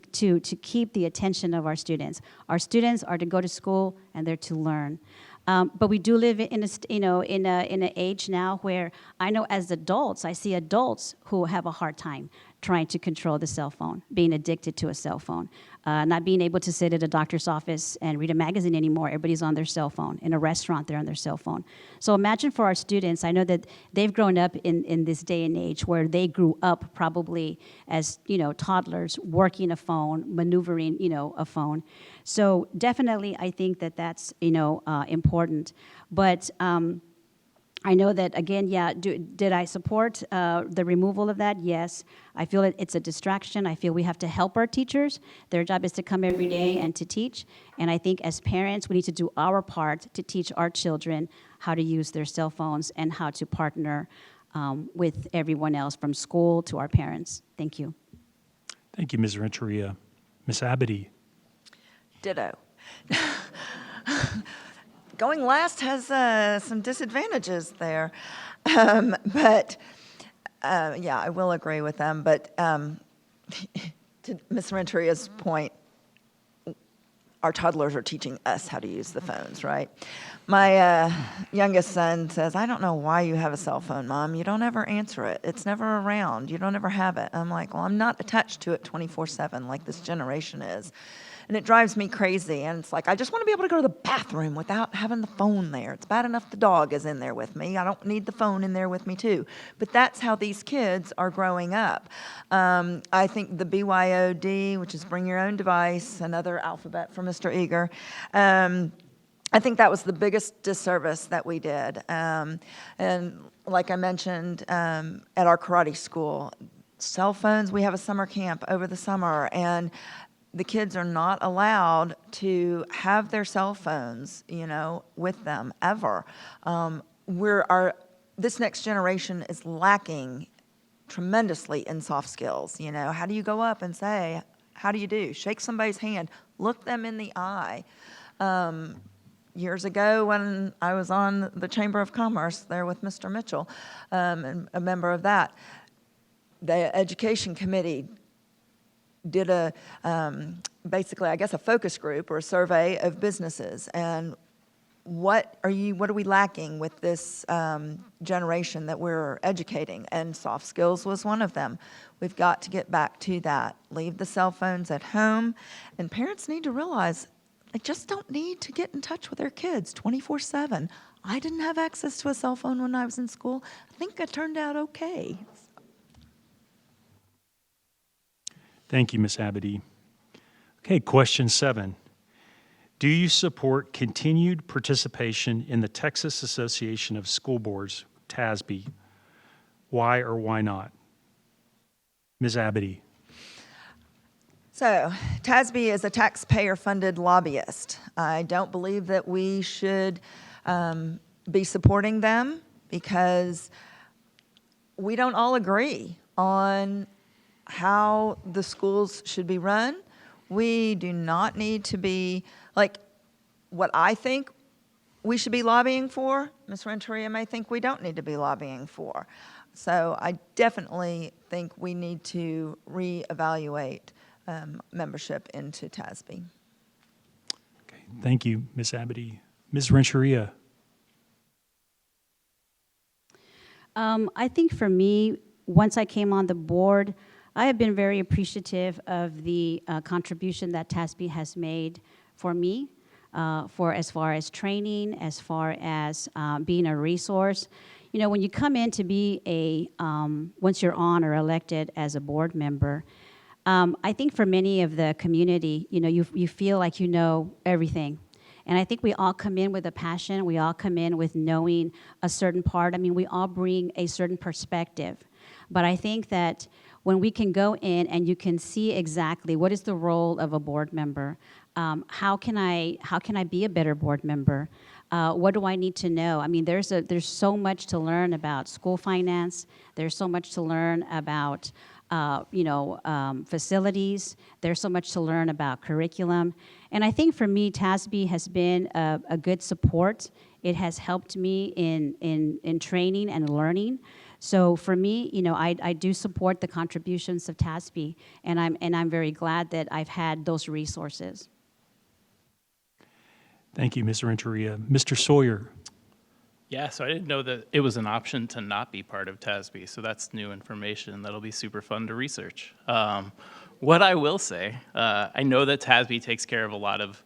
keep the attention of our students. Our students are to go to school and they're to learn. But we do live in an age now where I know as adults, I see adults who have a hard time trying to control the cell phone, being addicted to a cell phone, not being able to sit at a doctor's office and read a magazine anymore. Everybody's on their cell phone. In a restaurant, they're on their cell phone. So imagine for our students, I know that they've grown up in this day and age where they grew up probably as, toddlers, working a phone, maneuvering, a phone. So definitely, I think that that's, important. But I know that, again, did I support the removal of that? Yes. I feel it's a distraction. I feel we have to help our teachers. Their job is to come every day and to teach. And I think as parents, we need to do our part to teach our children how to use their cell phones and how to partner with everyone else, from school to our parents. Thank you. Thank you, Ms. Renteria. Ms. Abity. Ditto. Going last has some disadvantages there. But I will agree with them. But to Ms. Renteria's point, our toddlers are teaching us how to use the phones, right? My youngest son says, I don't know why you have a cell phone, Mom. You don't ever answer it. It's never around. You don't ever have it. I'm like, well, I'm not attached to it 24/7 like this generation is. And it drives me crazy. And it's like, I just want to be able to go to the bathroom without having the phone there. It's bad enough the dog is in there with me. I don't need the phone in there with me, too. But that's how these kids are growing up. I think the BYOD, which is bring your own device, another alphabet for Mr. Eager, I think that was the biggest disservice that we did. And like I mentioned, at our karate school, cell phones, we have a summer camp over the summer, and the kids are not allowed to have their cell phones, with them ever. This next generation is lacking tremendously in soft skills. How do you go up and say, how do you do? Shake somebody's hand, look them in the eye. Years ago, when I was on the Chamber of Commerce there with Mr. Mitchell, and a member of that, the Education Committee did a basically, I guess, a focus group or a survey of businesses. And what are we lacking with this generation that we're educating? And soft skills was one of them. We've got to get back to that. Leave the cell phones at home. And parents need to realize they just don't need to get in touch with their kids 24/7. I didn't have access to a cell phone when I was in school. I think it turned out okay. Thank you, Ms. Abedy. Okay, question 7. Do you support continued participation in the Texas Association of School Boards, TASB? Why or why not? Ms. Abedy. So, TASB is a taxpayer-funded lobbyist. I don't believe that we should be supporting them because we don't all agree on how the schools should be run. We do not need to be, like, what I think we should be lobbying for, Ms. Renteria may think we don't need to be lobbying for. So I definitely think we need to reevaluate membership into TASB. Okay, thank you, Ms. Abedy. Ms. Renteria. I think for me, once I came on the board, I have been very appreciative of the contribution that TASB has made for me, for as far as training, as far as being a resource. You know, when you come in to be once you're on or elected as a board member, I think for many of the community, you know, you feel like you know everything. And I think we all come in with a passion. We all come in with knowing a certain part. I mean, we all bring a certain perspective. But I think that when we can go in and you can see exactly what is the role of a board member, how can I be a better board member? What do I need to know? I mean, there's so much to learn about school finance. There's so much to learn about facilities. There's so much to learn about curriculum. And I think for me, TASB has been a good support. It has helped me in training and learning. So for me, you know, I do support the contributions of TASB, and I'm very glad that I've had those resources. Thank you, Ms. Renteria. Mr. Sawyer. Yeah, so I didn't know that it was an option to not be part of TASB, so that's new information. That'll be super fun to research. What I will say, I know that TASB takes care of a lot of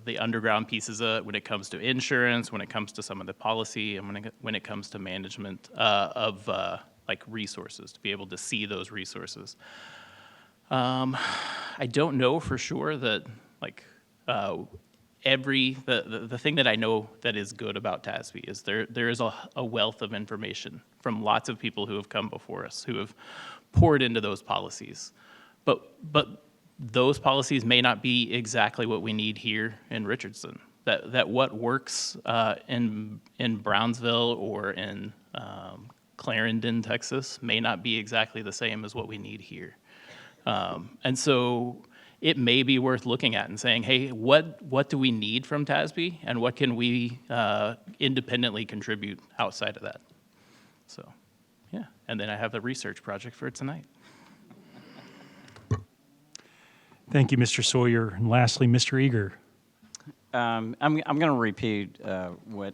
the underground pieces when it comes to insurance, when it comes to some of the policy, and when it comes to management of like resources, to be able to see those resources. I don't know for sure that like the thing that I know that is good about TASB is there is a wealth of information from lots of people who have come before us, who have poured into those policies. But those policies may not be exactly what we need here in Richardson. That what works in Brownsville or in Clarendon, Texas, may not be exactly the same as what we need here. And so it may be worth looking at and saying, hey, what do we need from TASB, and what can we independently contribute outside of that? So, yeah, and then I have a research project for tonight. Thank you, Mr. Sawyer. And lastly, Mr. Eager. I'm going to repeat what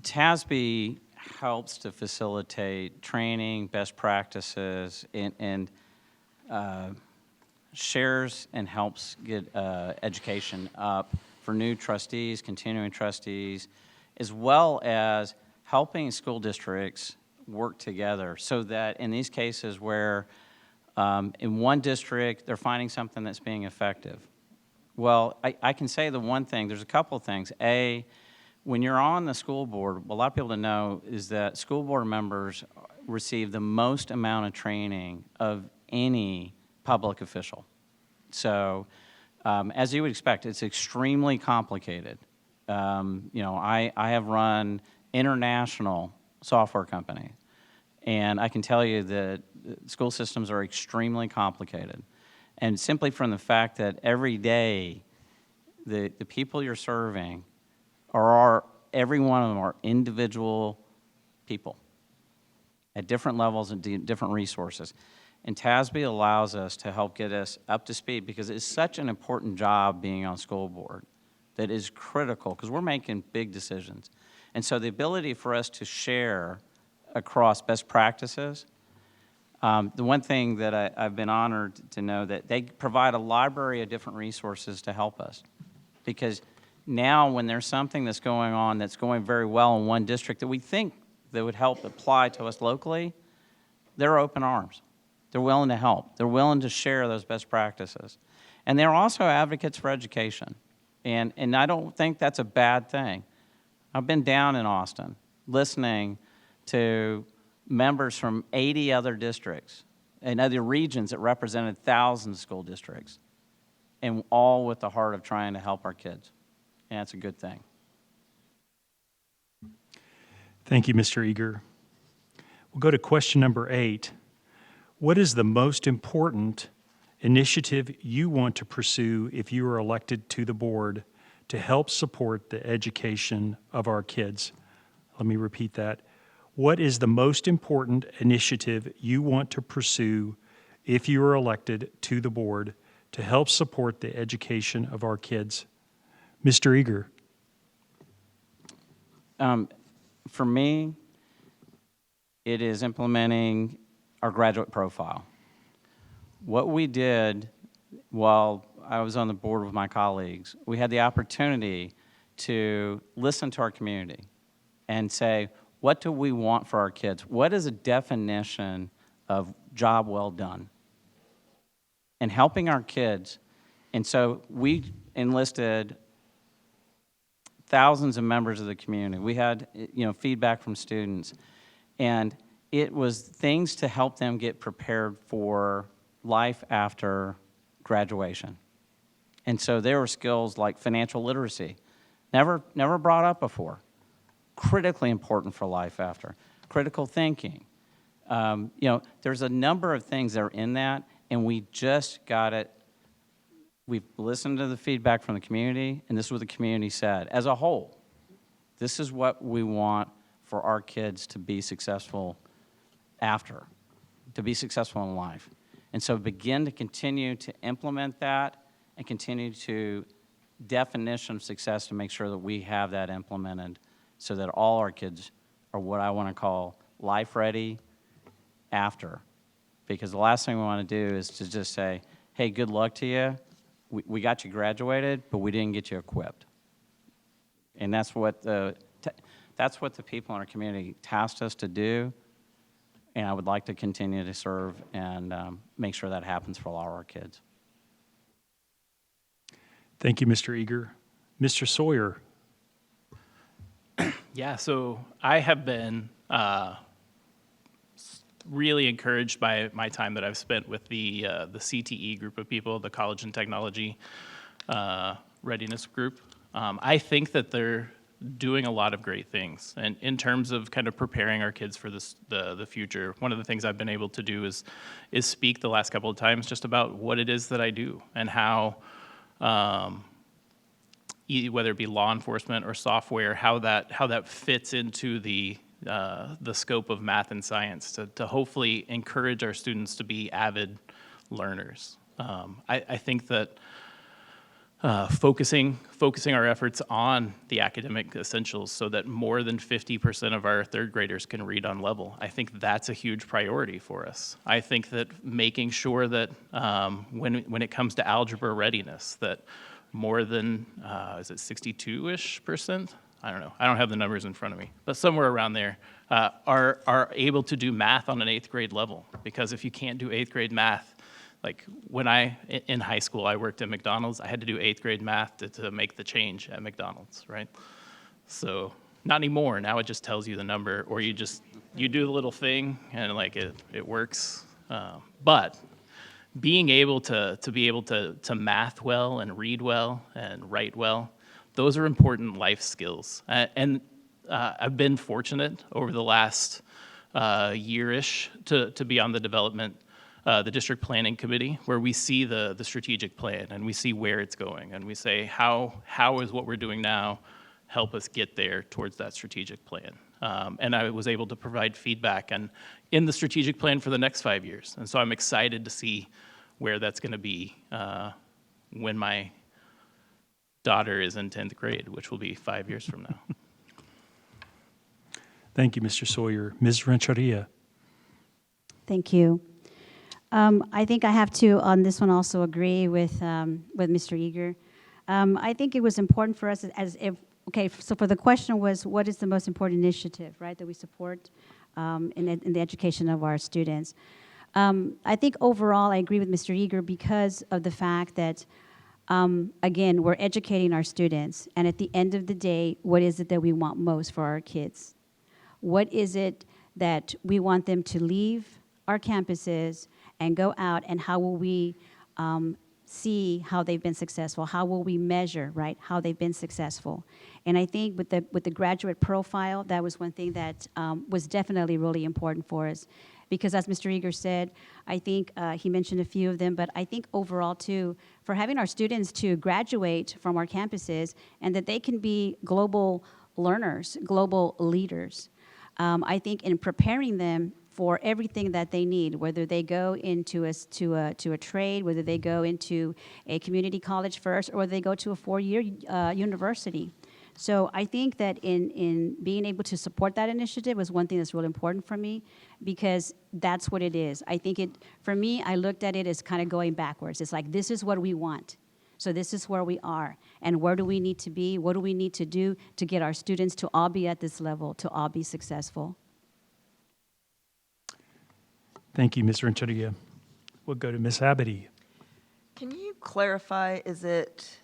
TASB helps to facilitate training, best practices, and shares and helps get education up for new trustees, continuing trustees, as well as helping school districts work together so that in these cases where in one district they're finding something that's being effective. Well, I can say the one thing, there's a couple of things. A, when you're on the school board, a lot of people to know is that school board members receive the most amount of training of any public official. So, as you would expect, it's extremely complicated. I have run international software companies, and I can tell you that school systems are extremely complicated. And simply from the fact that every day the people you're serving every one of them are individual people at different levels and different resources. And TASB allows us to help get us up to speed because it's such an important job being on school board that is critical because we're making big decisions. And so the ability for us to share across best practices, the one thing that I've been honored to know that they provide a library of different resources to help us. Because now when there's something that's going on that's going very well in one district that we think that would help apply to us locally, they're open arms. They're willing to help. They're willing to share those best practices. And they're also advocates for education. And I don't think that's a bad thing. I've been down in Austin listening to members from 80 other districts and other regions that represented thousands of school districts, and all with the heart of trying to help our kids. And that's a good thing. Thank you, Mr. Eager. We'll go to question number 8. What is the most important initiative you want to pursue if you are elected to the board to help support the education of our kids? Let me repeat that. What is the most important initiative you want to pursue if you are elected to the board to help support the education of our kids? Mr. Eager. For me, it is implementing our graduate profile. What we did while I was on the board with my colleagues, we had the opportunity to listen to our community and say, what do we want for our kids? What is a definition of job well done? And helping our kids. And so we enlisted thousands of members of the community. We had, feedback from students. And it was things to help them get prepared for life after graduation. And so there were skills like financial literacy, never brought up before, critically important for life after. Critical thinking. There's a number of things that are in that, and we just got it. We've listened to the feedback from the community, and this is what the community said. As a whole, this is what we want for our kids to be successful after, to be successful in life. And so begin to continue to implement that and continue to definition of success to make sure that we have that implemented so that all our kids are what I want to call life ready after. Because the last thing we want to do is to just say, hey, good luck to you. We got you graduated, but we didn't get you equipped. And that's what the people in our community tasked us to do. And I would like to continue to serve and make sure that happens for all our kids. Thank you, Mr. Eager. Mr. Sawyer. Yeah, so I have been really encouraged by my time that I've spent with the CTE group of people, the College and Technology Readiness Group. I think that they're doing a lot of great things, and in terms of kind of preparing our kids for the future. One of the things I've been able to do is speak the last couple of times just about what it is that I do and how, whether it be law enforcement or software, how that fits into the scope of math and science to hopefully encourage our students to be avid learners. I think that focusing our efforts on the academic essentials so that more than 50% of our third graders can read on level, I think that's a huge priority for us. I think that making sure that when it comes to algebra readiness, that more than, is it 62-ish%? I don't know. I don't have the numbers in front of me, but somewhere around there, are able to do math on an 8th grade level. Because if you can't do 8th grade math, like when in high school, I worked at McDonald's, I had to do 8th grade math to make the change at McDonald's, right? So not anymore. Now it just tells you the number, or you do the little thing and like it works. But being able to math well and read well and write well, those are important life skills. And I've been fortunate over the last year-ish to be on the district planning committee, where we see the strategic plan and we see where it's going, and we say how is what we're doing now help us get there towards that strategic plan. And I was able to provide feedback in the strategic plan for the next 5 years. And so I'm excited to see where that's going to be when my daughter is in 10th grade, which will be 5 years from now. Thank you, Mr. Sawyer. Ms. Renteria. Thank you. I think I have to, on this one, also agree with Mr. Eager. I think it was important for us okay, so for the question was, what is the most important initiative, right, that we support in the education of our students? I think overall, I agree with Mr. Eager because of the fact that, again, we're educating our students, and at the end of the day, what is it that we want most for our kids? What is it that we want them to leave our campuses and go out, and how will we see how they've been successful? How will we measure, right, how they've been successful? And I think with the graduate profile, that was one thing that was definitely really important for us. Because as Mr. Eager said, I think he mentioned a few of them, but I think overall too, for having our students to graduate from our campuses and that they can be global learners, global leaders, I think in preparing them for everything that they need, whether they go into a trade, whether they go into a community college first, or they go to a 4-year university. So I think that in being able to support that initiative was one thing that's really important for me, because that's what it is. I think for me, I looked at it as kind of going backwards. It's like, this is what we want. So this is where we are. And where do we need to be? What do we need to do to get our students to all be at this level, to all be successful? Thank you, Ms. Renteria. We'll go to Ms. Abity. Can you clarify, is it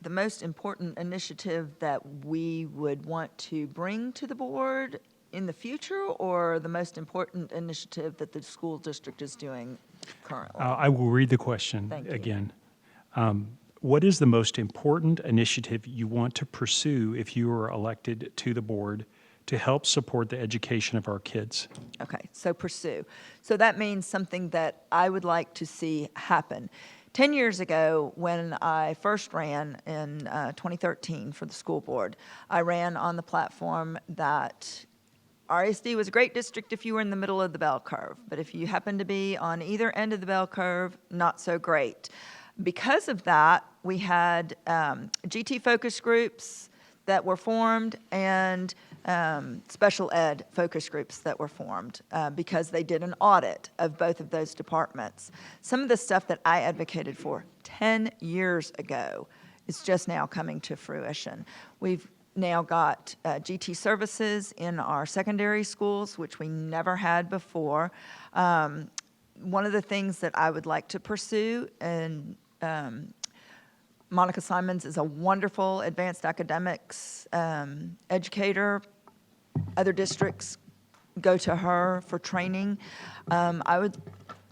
the most important initiative that we would want to bring to the board in the future, or the most important initiative that the school district is doing currently? I will read the question Thank you. again. What is the most important initiative you want to pursue if you are elected to the board to help support the education of our kids? Okay, so pursue. So that means something that I would like to see happen. 10 years ago, when I first ran in 2013 for the school board, I ran on the platform that RISD was a great district if you were in the middle of the bell curve, but if you happen to be on either end of the bell curve, not so great. Because of that, we had GT focus groups that were formed and special ed focus groups that were formed because they did an audit of both of those departments. Some of the stuff that I advocated for 10 years ago is just now coming to fruition. We've now got GT services in our secondary schools, which we never had before. One of the things that I would like to pursue, and Monica Simons is a wonderful advanced academics educator. Other districts go to her for training. I would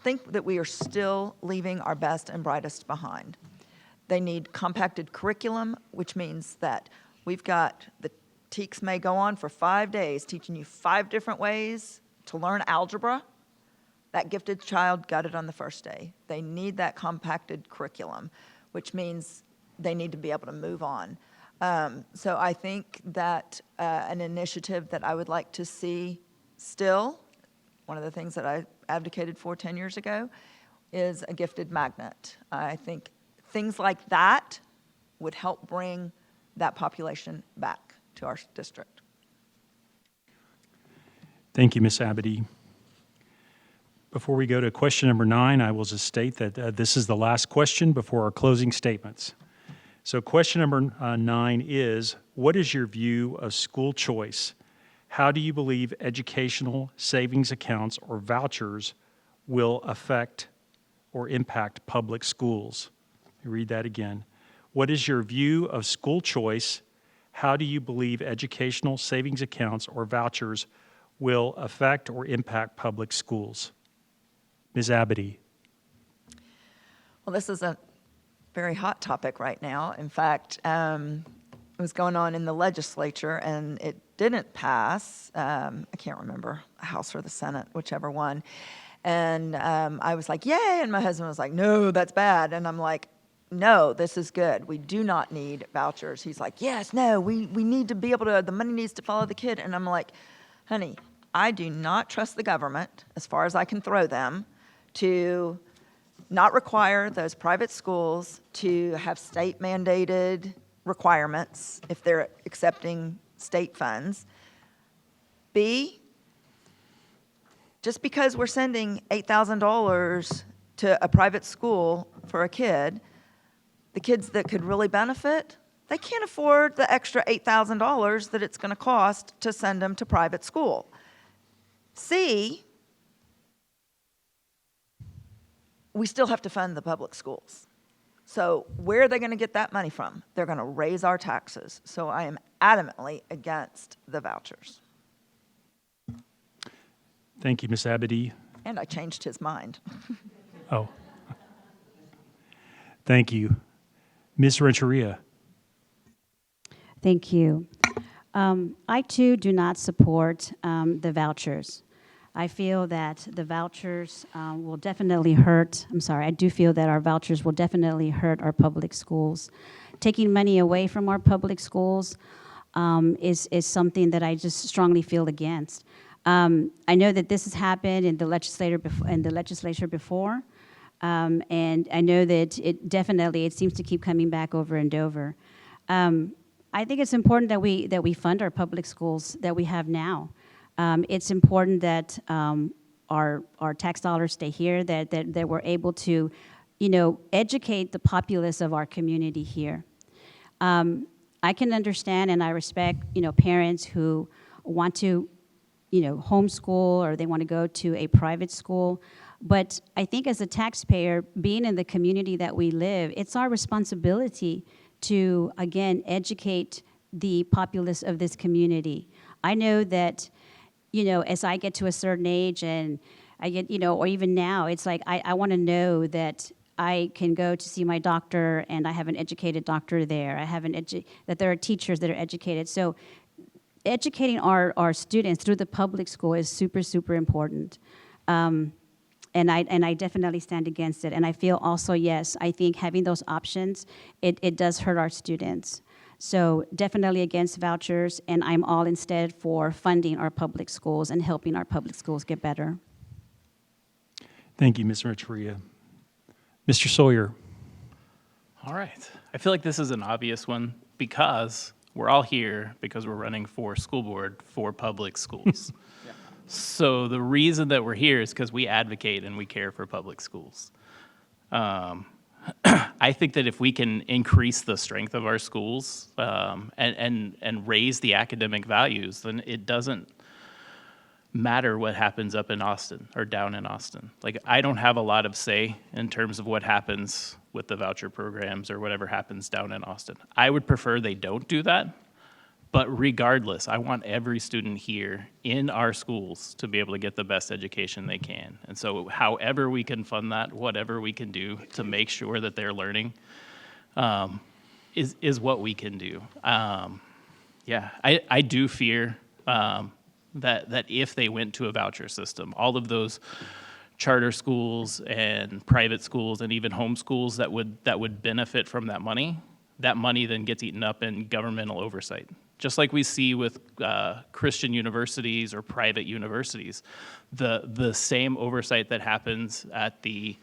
think that we are still leaving our best and brightest behind. They need compacted curriculum, which means that we've got, the TEKS may go on for 5 days, teaching you 5 different ways to learn algebra. That gifted child got it on the first day. They need that compacted curriculum, which means they need to be able to move on. So I think that an initiative that I would like to see still, one of the things that I advocated for 10 years ago, is a gifted magnet. I think things like that would help bring that population back to our district. Thank you, Ms. Abity. Before we go to question number 9, I will just state that this is the last question before our closing statements. So question number 9 is, what is your view of school choice? How do you believe educational savings accounts or vouchers will affect or impact public schools? Let me read that again. What is your view of school choice? How do you believe educational savings accounts or vouchers will affect or impact public schools? Ms. Abity. Well, this is a very hot topic right now. In fact, it was going on in the legislature and it didn't pass. I can't remember, House or the Senate, whichever one. And I was like, yay, and my husband was like, no, that's bad. And I'm like, no, this is good. We do not need vouchers. He's like, yes, no, we need to be able to, the money needs to follow the kid. And I'm like, honey, I do not trust the government, as far as I can throw them, to not require those private schools to have state mandated requirements if they're accepting state funds. B, just because we're sending $8,000 to a private school for a kid, the kids that could really benefit, they can't afford the extra $8,000 that it's going to cost to send them to private school. C, we still have to fund the public schools. So where are they going to get that money from? They're going to raise our taxes. So I am adamantly against the vouchers. Thank you, Ms. Abedy. And I changed his mind. Oh. Thank you. Ms. Renteria. Thank you. I too do not support the vouchers. I feel that the vouchers will definitely hurt. I do feel that our vouchers will definitely hurt our public schools. Taking money away from our public schools is something that I just strongly feel against. I know that this has happened in the legislature before, and I know that it seems to keep coming back over and over. I think it's important that we fund our public schools that we have now. It's important that our tax dollars stay here, that we're able to, educate the populace of our community here. I can understand and I respect, parents who want to, homeschool or they want to go to a private school. But I think as a taxpayer, being in the community that we live, it's our responsibility to, again, educate the populace of this community. I know that, as I get to a certain age and I get, or even now, it's like I want to know that I can go to see my doctor and I have an educated doctor there. I have that there are teachers that are educated. So educating our students through the public school is super, super important. And I definitely stand against it. And I feel also, yes, I think having those options, it does hurt our students. So definitely against vouchers, and I'm all instead for funding our public schools and helping our public schools get better. Thank you, Ms. Renteria. Mr. Sawyer. All right. I feel like this is an obvious one because we're all here because we're running for school board for public schools. Yeah. So the reason that we're here is because we advocate and we care for public schools. I think that if we can increase the strength of our schools and raise the academic values, then it doesn't matter what happens up in Austin or down in Austin. Like, I don't have a lot of say in terms of what happens with the voucher programs or whatever happens down in Austin. I would prefer they don't do that, but regardless, I want every student here in our schools to be able to get the best education they can. And so however we can fund that, whatever we can do to make sure that they're learning is what we can do. I do fear that if they went to a voucher system, all of those charter schools and private schools and even homeschools that would benefit from that money then gets eaten up in governmental oversight. Just like we see with Christian universities or private universities, the same oversight that happens at the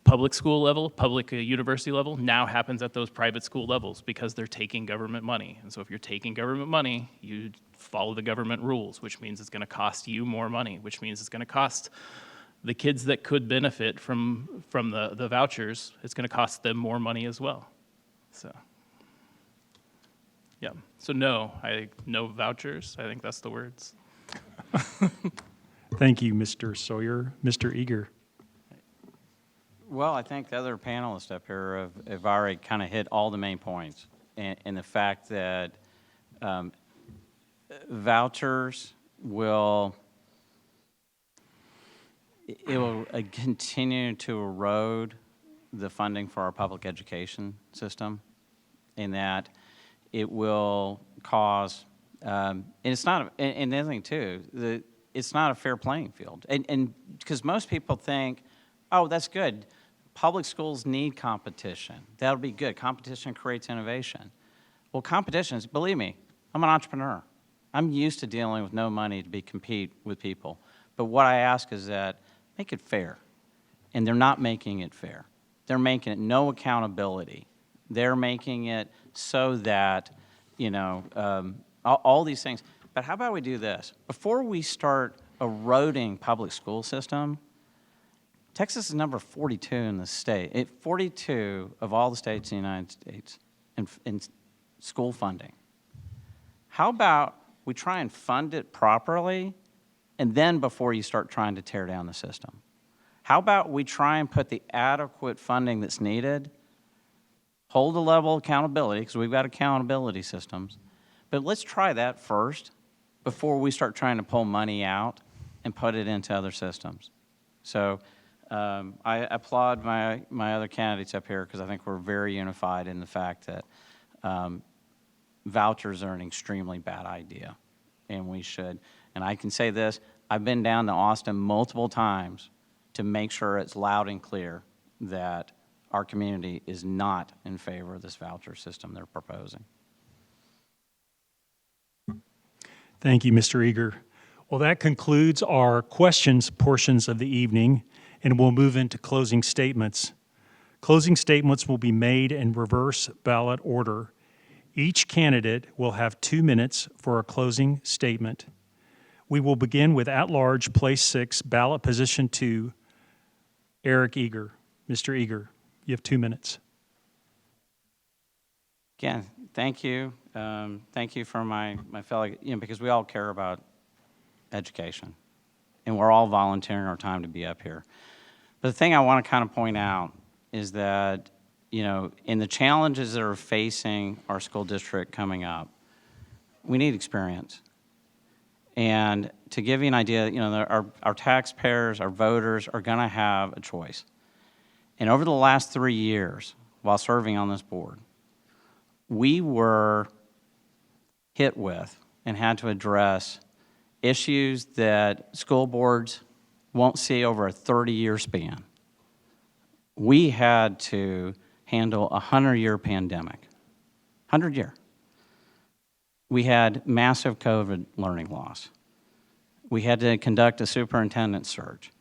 public school level, public university level, now happens at those private school levels because they're taking government money. And so if you're taking government money, you follow the government rules, which means it's going to cost you more money, which means it's going to cost the kids that could benefit from the vouchers, it's going to cost them more money as well. So, yeah. So no vouchers. I think that's the words. Thank you, Mr. Sawyer. Mr. Eager. Well, I think the other panelists up here have already kind of hit all the main points. And the fact that vouchers will continue to erode the funding for our public education system, in that it will cause, and it's not, and the other thing too, it's not a fair playing field. And because most people think, oh, that's good. Public schools need competition. That'll be good. Competition creates innovation. Well, competition is, believe me, I'm an entrepreneur. I'm used to dealing with no money to compete with people. But what I ask is that make it fair. And they're not making it fair. They're making it no accountability. They're making it so that, all these things. But how about we do this? Before we start eroding public school system, Texas is number 42 in the state. 42 of all the states in the United States in school funding. How about we try and fund it properly, and then before you start trying to tear down the system? How about we try and put the adequate funding that's needed, hold a level of accountability, because we've got accountability systems, but let's try that first before we start trying to pull money out and put it into other systems. So I applaud my other candidates up here because I think we're very unified in the fact that vouchers are an extremely bad idea, and we should. And I can say this, I've been down to Austin multiple times to make sure it's loud and clear that our community is not in favor of this voucher system they're proposing. Thank you, Mr. Eager. Well, that concludes our questions portions of the evening, and we'll move into closing statements. Closing statements will be made in reverse ballot order. Each candidate will have 2 minutes for a closing statement. We will begin with at-large Place 6, ballot position 2, Eric Eager. Mr. Eager, you have 2 minutes. Again, thank you. Thank you for my fellow, because we all care about education, and we're all volunteering our time to be up here. But the thing I want to kind of point out is that, in the challenges that are facing our school district coming up, we need experience. And to give you an idea, our taxpayers, our voters are going to have a choice. And over the last 3 years, while serving on this board, we were hit with and had to address issues that school boards won't see over a 30-year span. We had to handle a 100-year pandemic, 100-year. We had massive COVID learning loss. We had to conduct a superintendent search.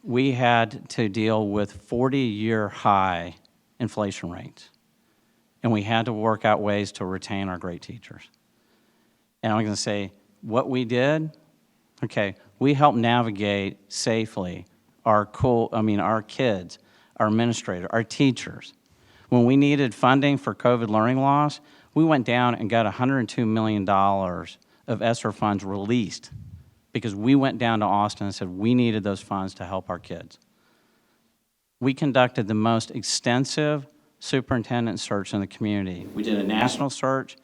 We had to deal with 40-year high inflation rates. And we had to work out ways to retain our great teachers. And I'm going to say, what we did, we helped navigate safely our kids, our administrators, our teachers. When we needed funding for COVID learning loss, we went down and got $102 million of ESSER funds released because we went down to Austin and said we needed those funds to help our kids. We conducted the most extensive superintendent search in the community. We did a national search,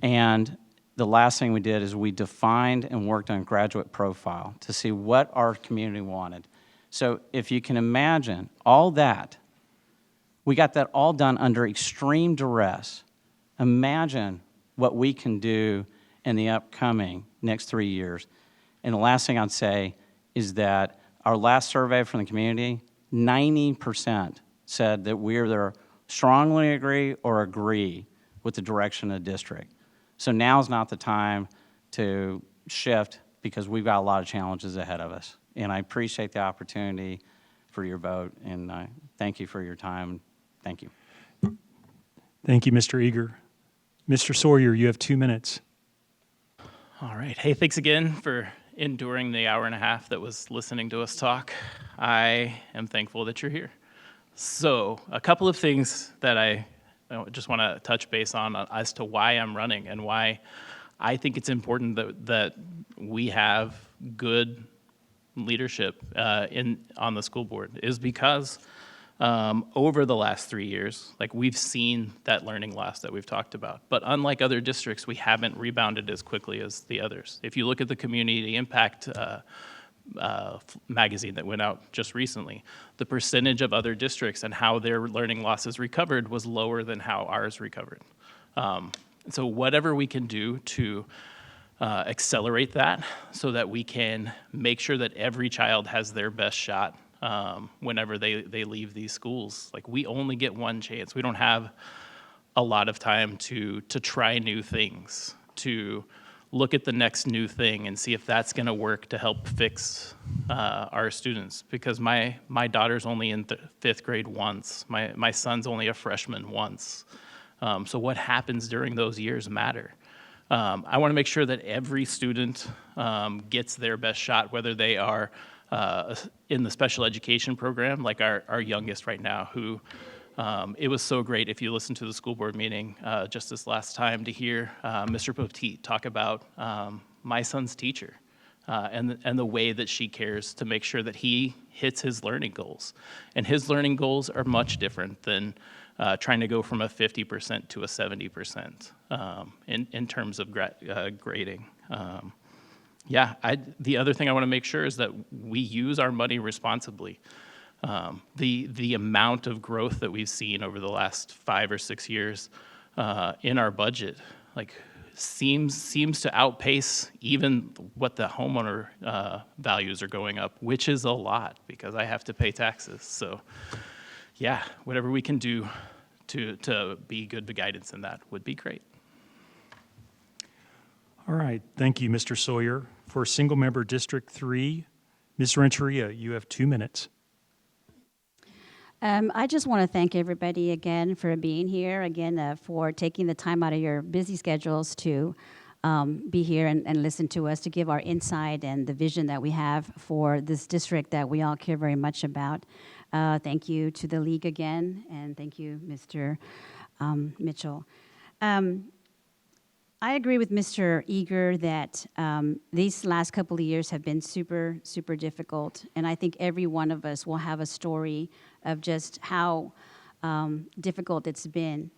and the last thing we did is we defined and worked on graduate profile to see what our community wanted. So if you can imagine all that, we got that all done under extreme duress. Imagine what we can do in the upcoming next 3 years. And the last thing I'd say is that our last survey from the community, 90% said that we either strongly agree or agree with the direction of the district. So now's not the time to shift because we've got a lot of challenges ahead of us. And I appreciate the opportunity for your vote, and thank you for your time. Thank you. Thank you, Mr. Eager. Mr. Sawyer, you have 2 minutes. All right. Hey, thanks again for enduring the hour and a half that was listening to us talk. I am thankful that you're here. So a couple of things that I just want to touch base on as to why I'm running and why I think it's important that we have good leadership on the school board is because over the last 3 years, we've seen that learning loss that we've talked about. But unlike other districts, we haven't rebounded as quickly as the others. If you look at the Community Impact magazine that went out just recently, the percentage of other districts and how their learning losses recovered was lower than how ours recovered. So whatever we can do to accelerate that so that we can make sure that every child has their best shot whenever they leave these schools. We only get one chance. We don't have a lot of time to try new things. to look at the next new thing and see if that's going to work to help fix our students. Because my daughter's only in fifth grade once. My son's only a freshman once. So what happens during those years matter. I want to make sure that every student gets their best shot, whether they are in the special education program, like our youngest right now, who it was so great, if you listen to the school board meeting just this last time, to hear Mr. Poteet talk about my son's teacher and the way that she cares to make sure that he hits his learning goals. And his learning goals are much different than trying to go from a 50% to a 70% in terms of grading. The other thing I want to make sure is that we use our money responsibly. The amount of growth that we've seen over the last 5 or 6 years in our budget, seems to outpace even what the homeowner values are going up, which is a lot because I have to pay taxes. So, whatever we can do to be good guidance in that would be great. All right, thank you, Mr. Sawyer. For single-member District 3, Ms. Renteria, you have 2 minutes. I just want to thank everybody again for being here, for taking the time out of your busy schedules to be here and listen to us, to give our insight and the vision that we have for this district that we all care very much about. Thank you to the league again, and thank you, Mr. Mitchell. I agree with Mr. Eager that these last couple of years have been super, super difficult, and I think every one of us will have a story of just how difficult it's been.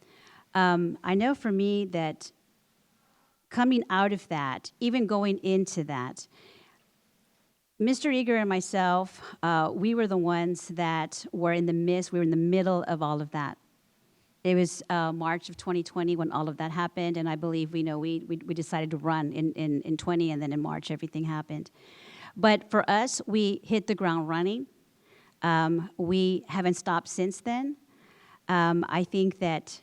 I know for me that coming out of that, even going into that, Mr. Eager and myself, we were the ones that were in the midst, we were in the middle of all of that. It was March of 2020 when all of that happened, and I believe we decided to run in 20, and then in March everything happened. But for us, we hit the ground running. We haven't stopped since then. I think that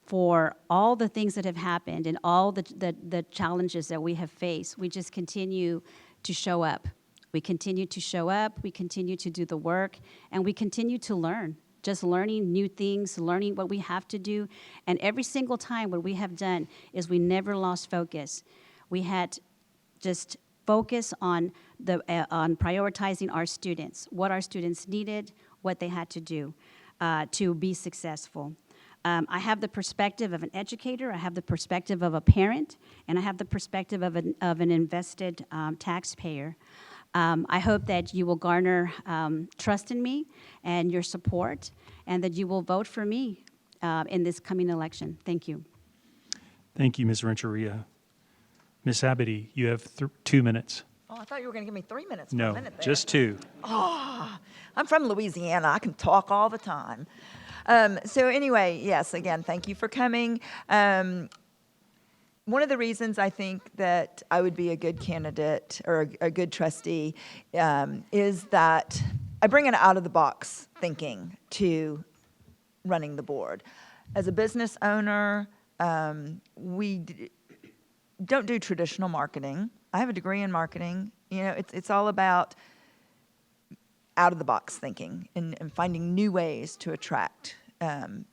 for all the things that have happened and all the challenges that we have faced, we just continue to show up. We continue to show up, we continue to do the work, and we continue to learn. Just learning new things, learning what we have to do. And every single time what we have done is we never lost focus. We had just focus on prioritizing our students, what our students needed, what they had to do to be successful. I have the perspective of an educator, I have the perspective of a parent, and I have the perspective of an invested taxpayer. I hope that you will garner trust in me and your support, and that you will vote for me in this coming election. Thank you. Thank you, Ms. Renteria. Ms. Abity, you have 2 minutes. Oh, I thought you were going to give me 3 minutes. No, for a minute there. just 2. I'm from Louisiana. I can talk all the time. So anyway, yes, again, thank you for coming. One of the reasons I think that I would be a good candidate or a good trustee is that I bring an out-of-the-box thinking to running the board. As a business owner, we don't do traditional marketing. I have a degree in marketing. You know, it's all about out-of-the-box thinking and finding new ways to attract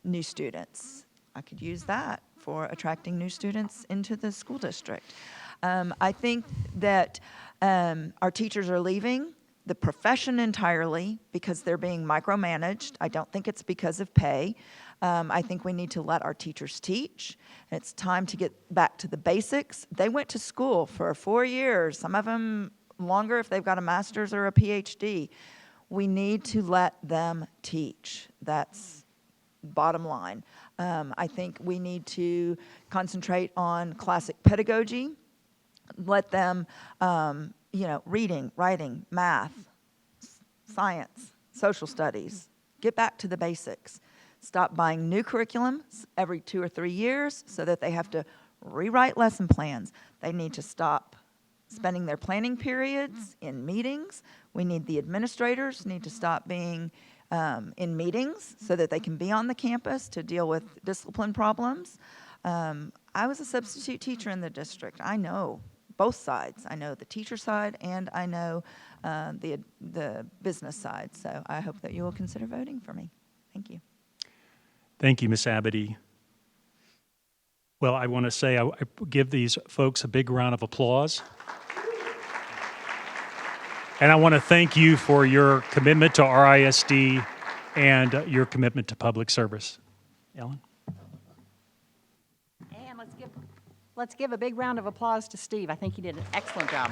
new students. I could use that for attracting new students into the school district. I think that our teachers are leaving the profession entirely because they're being micromanaged. I don't think it's because of pay. I think we need to let our teachers teach. It's time to get back to the basics. They went to school for 4 years, some of them longer if they've got a master's or a PhD. We need to let them teach. That's bottom line. I think we need to concentrate on classic pedagogy, let them, reading, writing, math, science, social studies, get back to the basics. Stop buying new curriculums every 2 or 3 years so that they have to rewrite lesson plans. They need to stop spending their planning periods in meetings. We need the administrators need to stop being in meetings so that they can be on the campus to deal with discipline problems. I was a substitute teacher in the district. I know both sides. I know the teacher side, and I know the business side. So I hope that you will consider voting for me. Thank you. Thank you, Ms. Abity. Well, I want to say I give these folks a big round of applause. And I want to thank you for your commitment to RISD and your commitment to public service. Ellen? And let's give a big round of applause to Steve. I think he did an excellent job.